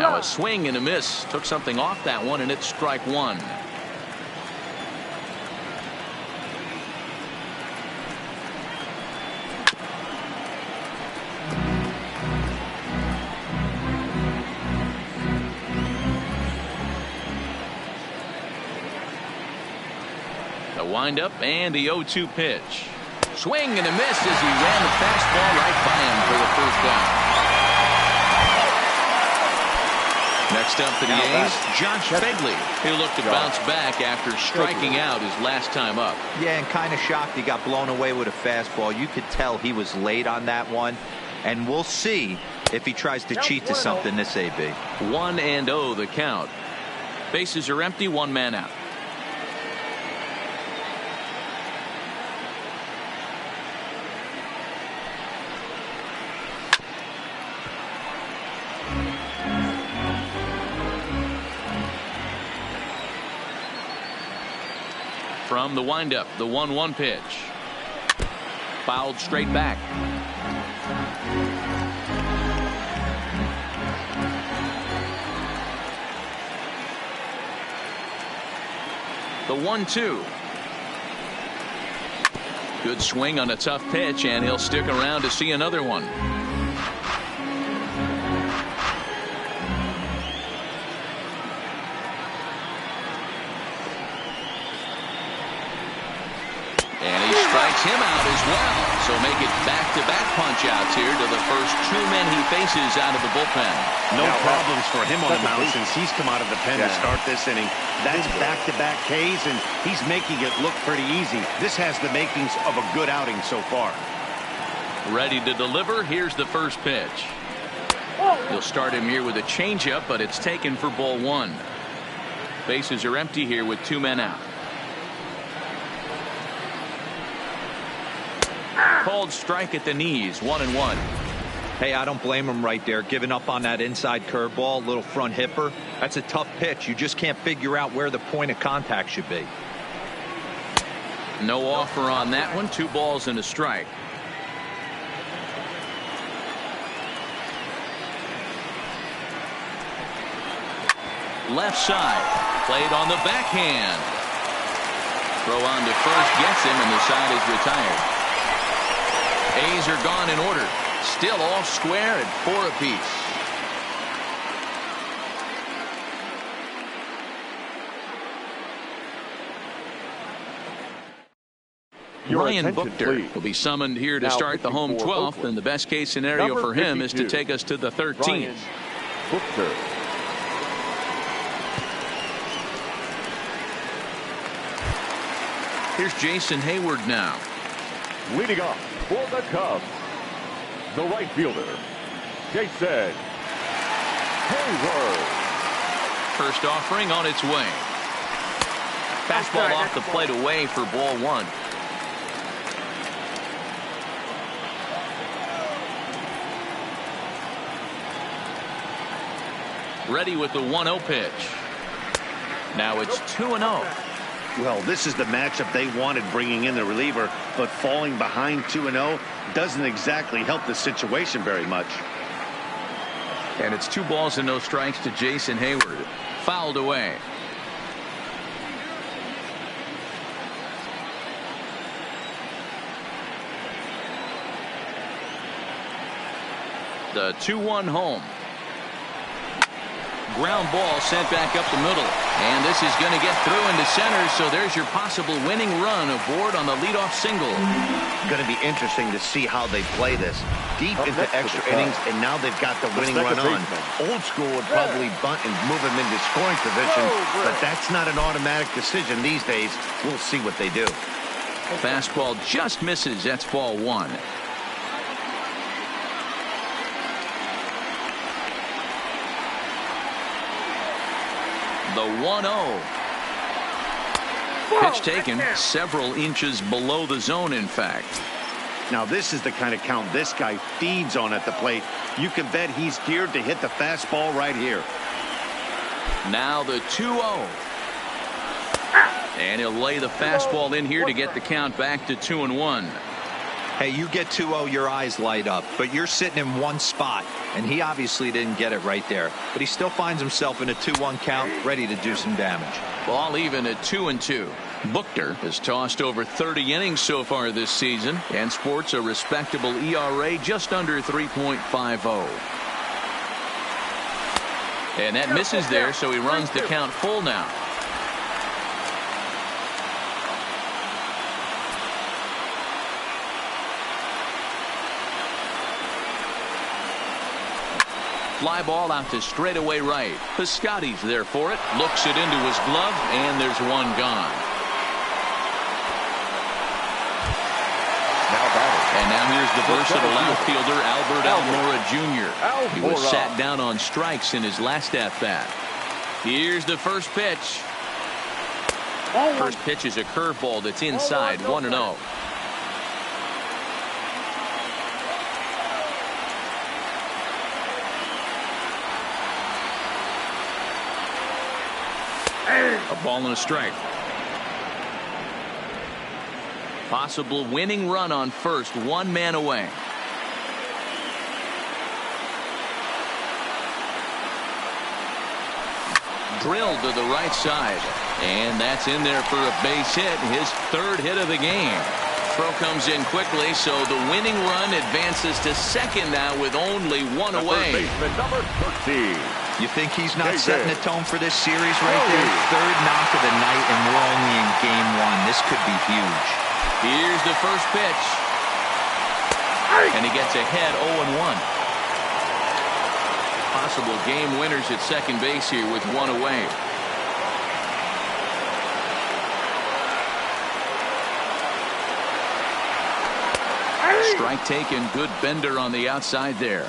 Now a swing and a miss. Took something off that one, and it's strike one. The windup and the 0-2 pitch. Swing and a miss as he ran the fastball right by him for the first down. Next up for the A's, Josh Begley, who looked to bounce back after striking out his last time up. Yeah, and kind of shocked he got blown away with a fastball. You could tell he was late on that one, and we'll see if he tries to cheat to something this AB. 1-0 the count. Bases are empty, one man out. From the windup, the 1-1 pitch. Fouled straight back. The 1-2. Good swing on a tough pitch, and he'll stick around to see another one. Him out as well, so make it back-to-back punch-outs here to the first two men he faces out of the bullpen. No problems for him on the mound since he's come out of the pen to start this inning. That's back-to-back Ks, and he's making it look pretty easy. This has the makings of a good outing so far. Ready to deliver. Here's the first pitch. He'll start him here with a changeup, but it's taken for ball one. Bases are empty here with two men out. Called strike at the knees, 1-1. Hey, I don't blame him right there, giving up on that inside curveball, little front hipper. That's a tough pitch. You just can't figure out where the point of contact should be. No offer on that one. 2 balls and a strike. Left side, played on the backhand. Throw on to first gets him, and the side is retired. A's are gone in order. Still all square at 4 apiece. Ryan Buchter will be summoned here to start the home 12th, and the best case scenario for him is to take us to the 13th. Buchter. Here's Jason Hayward now. Leading off for the Cubs, the right fielder, Jason Hayward. First offering on its way. Fastball off the plate away for ball one. Ready with the 1-0 pitch. Now it's 2-0. Well, this is the matchup they wanted, bringing in the reliever, but falling behind 2-0 doesn't exactly help the situation very much. And it's 2 balls and no strikes to Jason Hayward. Fouled away. The 2-1 home. Ground ball sent back up the middle, and this is going to get through into center, so there's your possible winning run aboard on the leadoff single. Going to be interesting to see how they play this. Deep into extra innings, and now they've got the winning run on. Old school would probably bunt and move him into scoring position, but that's not an automatic decision these days. We'll see what they do. Fastball just misses. That's ball one. The 1-0. Pitch taken several inches below the zone, in fact. Now, this is the kind of count this guy feeds on at the plate. You can bet he's geared to hit the fastball right here. Now the 2-0. And he'll lay the fastball in here to get the count back to 2-1. Hey, you get 2-0, your eyes light up, but you're sitting in one spot, and he obviously didn't get it right there. But he still finds himself in a 2-1 count, ready to do some damage. Ball even at 2-2. Buchter has tossed over 30 innings so far this season and sports a respectable ERA just under 3.50. And that misses there, so he runs the count full now. Fly ball out to straightaway right. Piscotty's there for it. Looks it into his glove, and there's one gone. And now here's the versatile outfielder, Almora Jr. He was sat down on strikes in his last at-bat. Here's the first pitch. First pitch is a curveball that's inside, 1-0. A ball and a strike. Possible winning run on first, one man away. Drilled to the right side, and that's in there for a base hit, his third hit of the game. Throw comes in quickly, so the winning run advances to second now with only one away. Number 13. You think he's not setting the tone for this series right there? Third knock of the night, and we're only in game one. This could be huge. Here's the first pitch. And he gets ahead 0-1. Possible game winners at second base here with one away. Strike taken. Good bender on the outside there.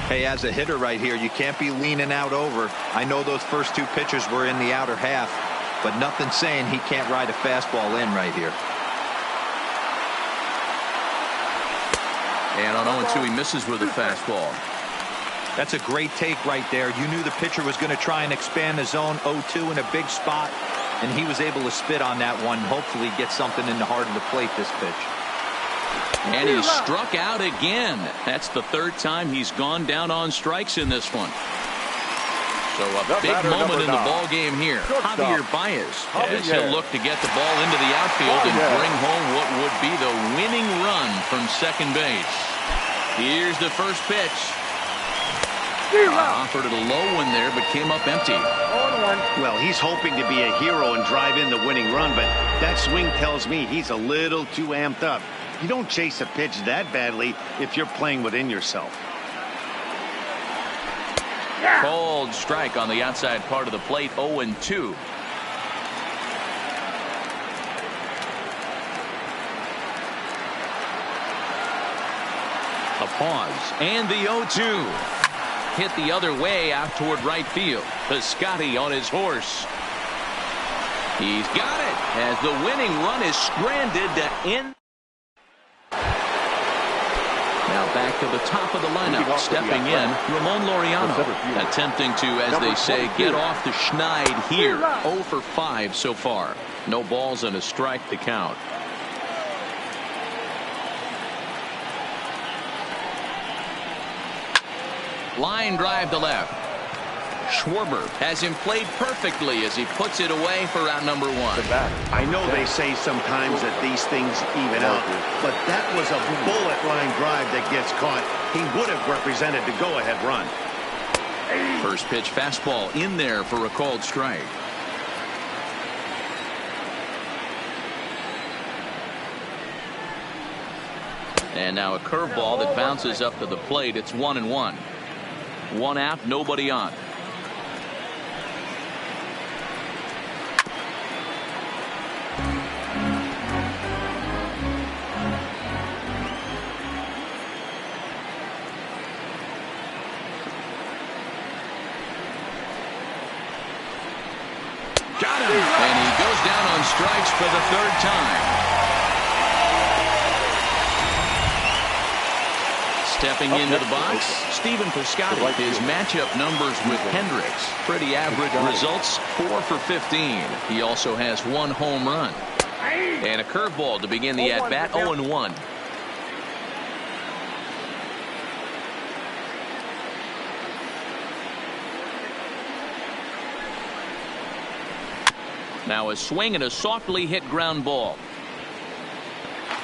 Hey, as a hitter right here, you can't be leaning out over. I know those first two pitches were in the outer half, but nothing saying he can't ride a fastball in right here. And on 0-2, he misses with a fastball. That's a great take right there. You knew the pitcher was going to try and expand the zone. 0-2 in a big spot, and he was able to spit on that one. Hopefully get something in the heart of the plate this pitch. And he struck out again. That's the third time he's gone down on strikes in this one. So a big moment in the ball game here. Javier Baez, as he'll look to get the ball into the outfield and bring home what would be the winning run from second base. Here's the first pitch. Offered it a low one there, but came up empty. Well, he's hoping to be a hero and drive in the winning run, but that swing tells me he's a little too amped up. You don't chase a pitch that badly if you're playing within yourself. Cold strike on the outside part of the plate, 0-2. A pause, and the 0-2. Hit the other way out toward right field. Piscotty on his horse. He's got it as the winning run is stranded to end. Now back to the top of the lineup, stepping in, Ramon Laureano, attempting to, as they say, get off the schneid here. 0 for 5 so far. No balls and a strike to count. Line drive to left. Schwarber has him played perfectly as he puts it away for out number one. I know they say sometimes that these things even out, but that was a bullet line drive that gets caught. He would have represented the go-ahead run. First pitch fastball in there for a called strike. And now a curveball that bounces up to the plate. It's 1-1. One out, nobody on. Got him. And he goes down on strikes for the third time. Stepping into the box, Stephen Piscotty. His matchup numbers with Hendricks. Pretty average results, 4 for 15. He also has one home run. And a curveball to begin the at-bat, 0-1. Now a swing and a softly hit ground ball.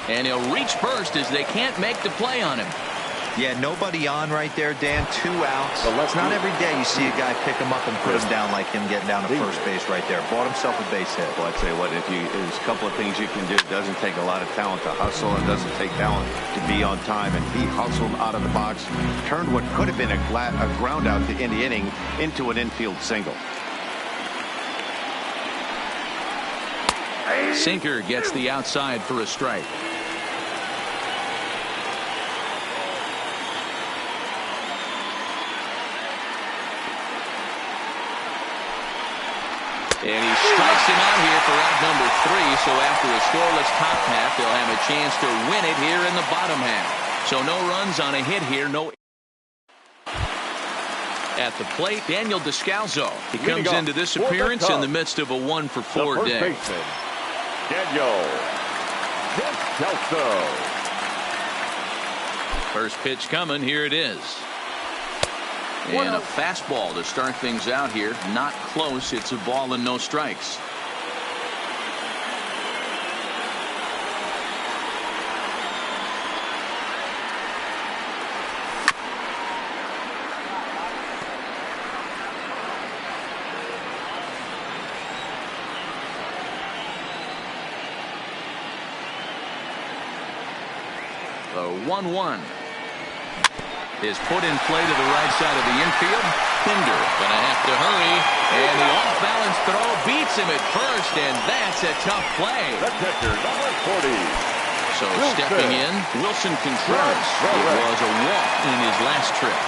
And he'll reach first as they can't make the play on him. Yeah, nobody on right there, Dan. 2 outs. It's not every day you see a guy pick him up and put him down like him getting down to first base right there. Bought himself a base hit. Well, I'd say what, there's a couple of things you can do. It doesn't take a lot of talent to hustle. It doesn't take talent to be on time. And he hustled out of the box, turned what could have been a ground out in the inning into an infield single. Sinker gets the outside for a strike. And he strikes him out here for out number 3. So after a scoreless top half, they'll have a chance to win it here in the bottom half. So no runs on a hit here. No. At the plate, Daniel Descalzo. He comes into this appearance in the midst of a 1-for-4 day. Baseman, Daniel Descalzo. First pitch coming. Here it is. And a fastball to start things out here. Not close. It's a ball and no strikes. The 1-1 is put in play to the right side of the infield. Pinder gonna have to hurry, and the off-balance throw beats him at first, and that's a tough play. The catcher, number 40. So stepping in, Wilson Contreras. It was a walk in his last trip.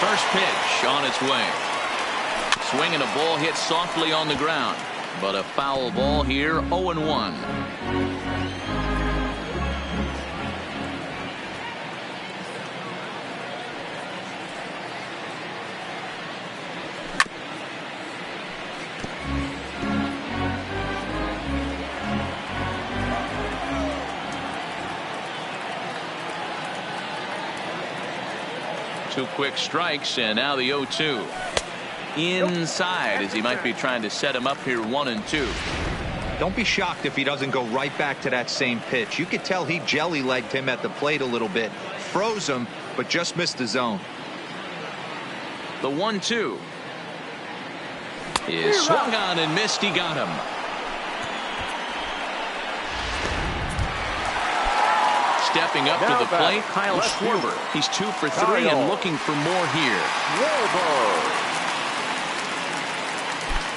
First pitch on its way. Swinging a ball hit softly on the ground, but a foul ball here. 0-1. Two quick strikes, and now the 0-2. Inside, as he might be trying to set him up here 1-2. Don't be shocked if he doesn't go right back to that same pitch. You could tell he jelly-legged him at the plate a little bit. Froze him, but just missed the zone. The 1-2 is swung on and missed. He got him. Stepping up to the plate, Kyle Schwarber. He's 2 for 3 and looking for more here.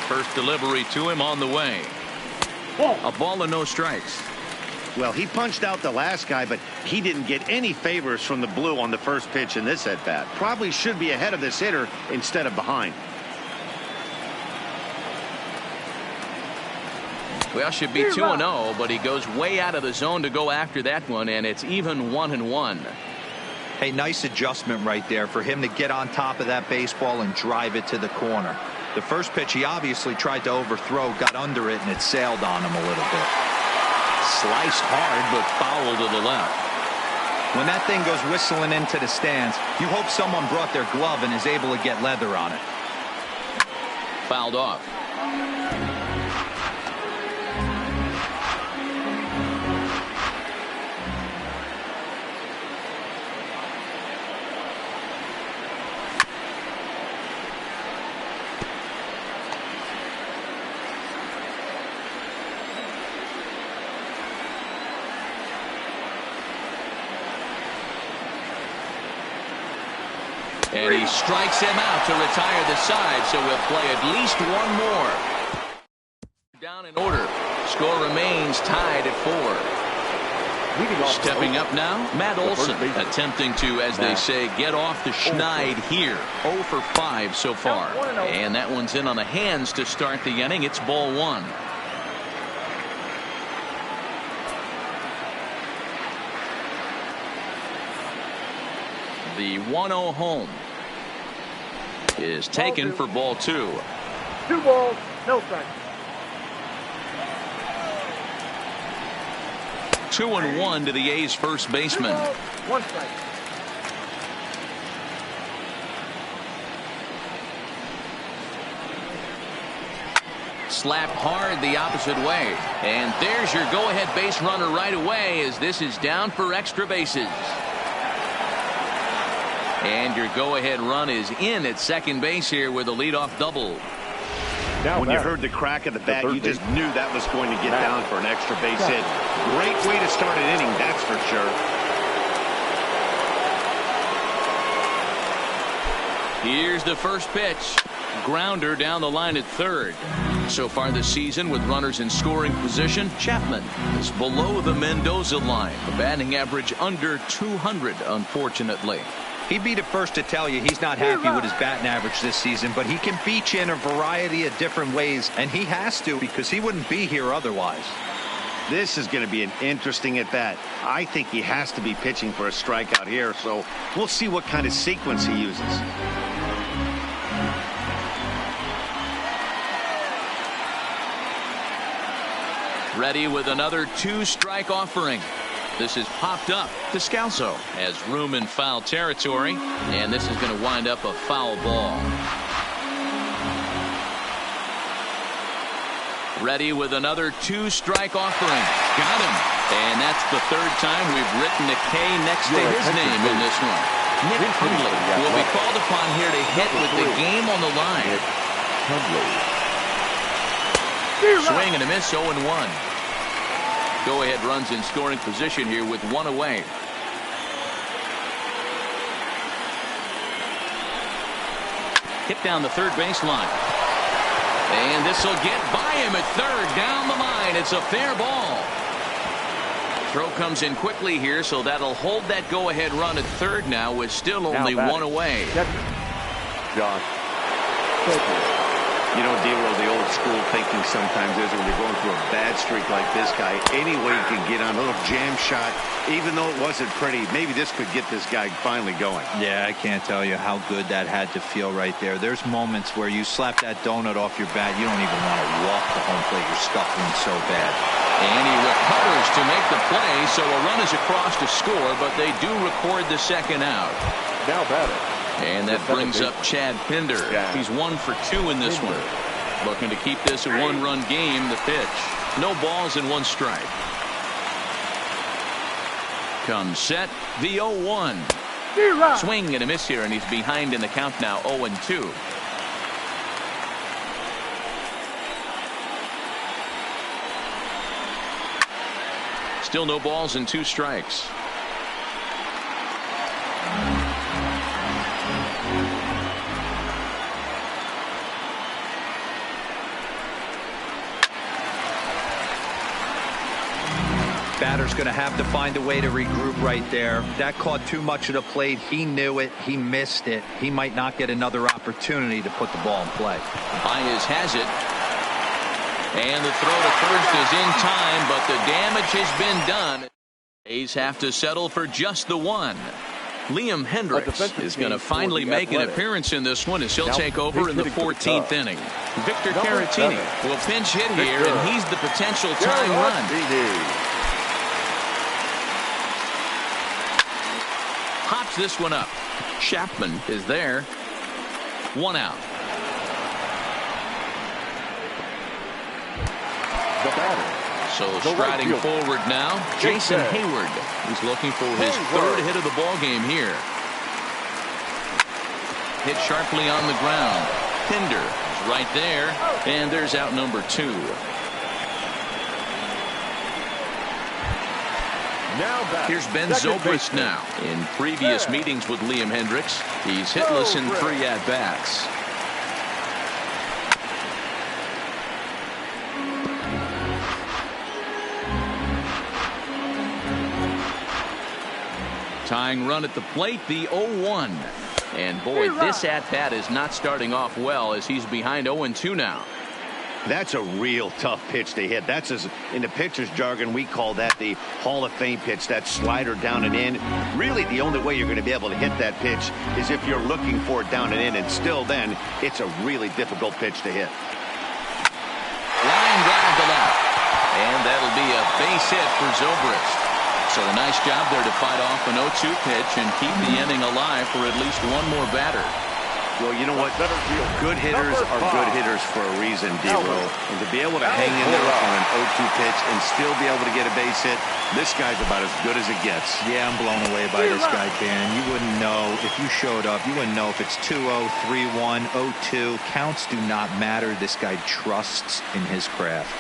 First delivery to him on the way. A ball and no strikes. Well, he punched out the last guy, but he didn't get any favors from the blue on the first pitch in this at-bat. Probably should be ahead of this hitter instead of behind. Well, should be 2-0, but he goes way out of the zone to go after that one, and it's even 1-1. Hey, nice adjustment right there for him to get on top of that baseball and drive it to the corner. The first pitch he obviously tried to overthrow, got under it, and it sailed on him a little bit. Sliced hard, but foul to the left. When that thing goes whistling into the stands, you hope someone brought their glove and is able to get leather on it. Fouled off. And he strikes him out to retire the side, so we'll play at least one more. Down in order. Score remains tied at 4. Stepping up now, Matt Olson, attempting to, as they say, get off the schneid here. 0 for 5 so far. And that one's in on the hands to start the inning. It's ball 1. The 1-0 home is taken for ball 2. 2 balls, no strikes. 2-1 to the A's first baseman. 1 strike. slapped hard the opposite way. And there's your go-ahead base runner right away as this is down for extra bases. And your go-ahead run is in at second base here with a leadoff double. When you heard the crack of the bat, you just knew that was going to get down for an extra base hit. Great way to start an inning, that's for sure. Here's the first pitch. Grounder down the line at third. So far this season with runners in scoring position, Chapman is below the Mendoza line. A batting average under 200, unfortunately. He'd be the first to tell you he's not happy with his batting average this season, but he can beat you in a variety of different ways, and he has to because he wouldn't be here otherwise. This is going to be an interesting at-bat. I think he has to be pitching for a strikeout here, so we'll see what kind of sequence he uses. Ready with another two-strike offering. This is popped up. Descalso has room in foul territory, and this is going to wind up a foul ball. Ready with another two-strike offering. Got him. And that's the third time we've written a K next to his name in this one. Nick Hundley will be called upon here to hit with the game on the line. Swing and a miss, 0-1. Go-ahead runs in scoring position here with one away. Hit down the third baseline. And this will get by him at third. Down the line. It's a fair ball. Throw comes in quickly here, so that'll hold that go-ahead run at third now with still only one away. John. You know, Dero, the old school thinking sometimes is when you're going through a bad streak like this guy, any way you can get on a little jam shot, even though it wasn't pretty, maybe this could get this guy finally going. Yeah, I can't tell you how good that had to feel right there. There's moments where you slap that donut off your bat, you don't even want to walk the home plate. You're scuffling so bad. And he recovers to make the play, so a run is across to score, but they do record the second out. Now batter. And that brings up Chad Pinder. He's 1 for 2 in this one. Looking to keep this a one-run game. The pitch. No balls and one strike. Comes set. The 0-1. Swing and a miss here, and he's behind in the count now, 0-2. Still no balls and 2 strikes. Batter's going to have to find a way to regroup right there. That caught too much of the plate. He knew it. He missed it. He might not get another opportunity to put the ball in play. Baez has it. And the throw to first is in time, but the damage has been done. A's have to settle for just the one. Liam Hendricks is going to finally make an appearance in this one as he'll take over in the 14th inning. Victor Caratini will pinch hit here, and he's the potential tying run. Hops this one up. Chapman is there. 1 out. So striding forward now, Jason Hayward. He's looking for his third hit of the ball game here. Hit sharply on the ground. Pinder is right there, and there's out number 2. Here's Ben Zobrist now. In previous meetings with Liam Hendricks, he's hitless in 3 at-bats. Tying run at the plate, the 0-1. And boy, this at-bat is not starting off well as he's behind 0-2 now. That's a real tough pitch to hit. That's, in the pitcher's jargon, we call that the Hall of Fame pitch, that slider down and in. Really, the only way you're going to be able to hit that pitch is if you're looking for it down and in, and still then, it's a really difficult pitch to hit. Line drive to left. And that'll be a base hit for Zobrist. So a nice job there to fight off an 0-2 pitch and keep the inning alive for at least one more batter. Well, you know what? Good hitters are good hitters for a reason, D-Roll. And to be able to hang in there on an 0-2 pitch and still be able to get a base hit, this guy's about as good as it gets. Yeah, I'm blown away by this guy, Dan. You wouldn't know if you showed up. You wouldn't know if it's 2-0, 3-1, 0-2. Counts do not matter. This guy trusts in his craft.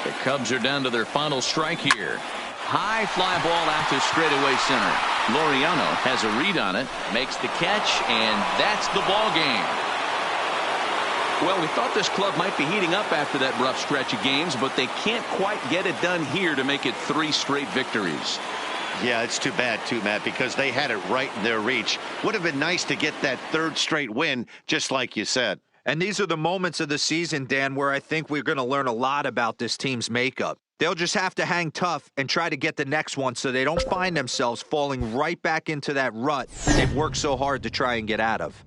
The Cubs are down to their final strike here. High fly ball out to straightaway center. Laureano has a read on it, makes the catch, and that's the ball game. Well, we thought this club might be heating up after that rough stretch of games, but they can't quite get it done here to make it 3 straight victories. Yeah, it's too bad, too, Matt, because they had it right in their reach. Would have been nice to get that 3rd straight win, just like you said. And these are the moments of the season, Dan, where I think we're going to learn a lot about this team's makeup. They'll just have to hang tough and try to get the next one so they don't find themselves falling right back into that rut they've worked so hard to try and get out of.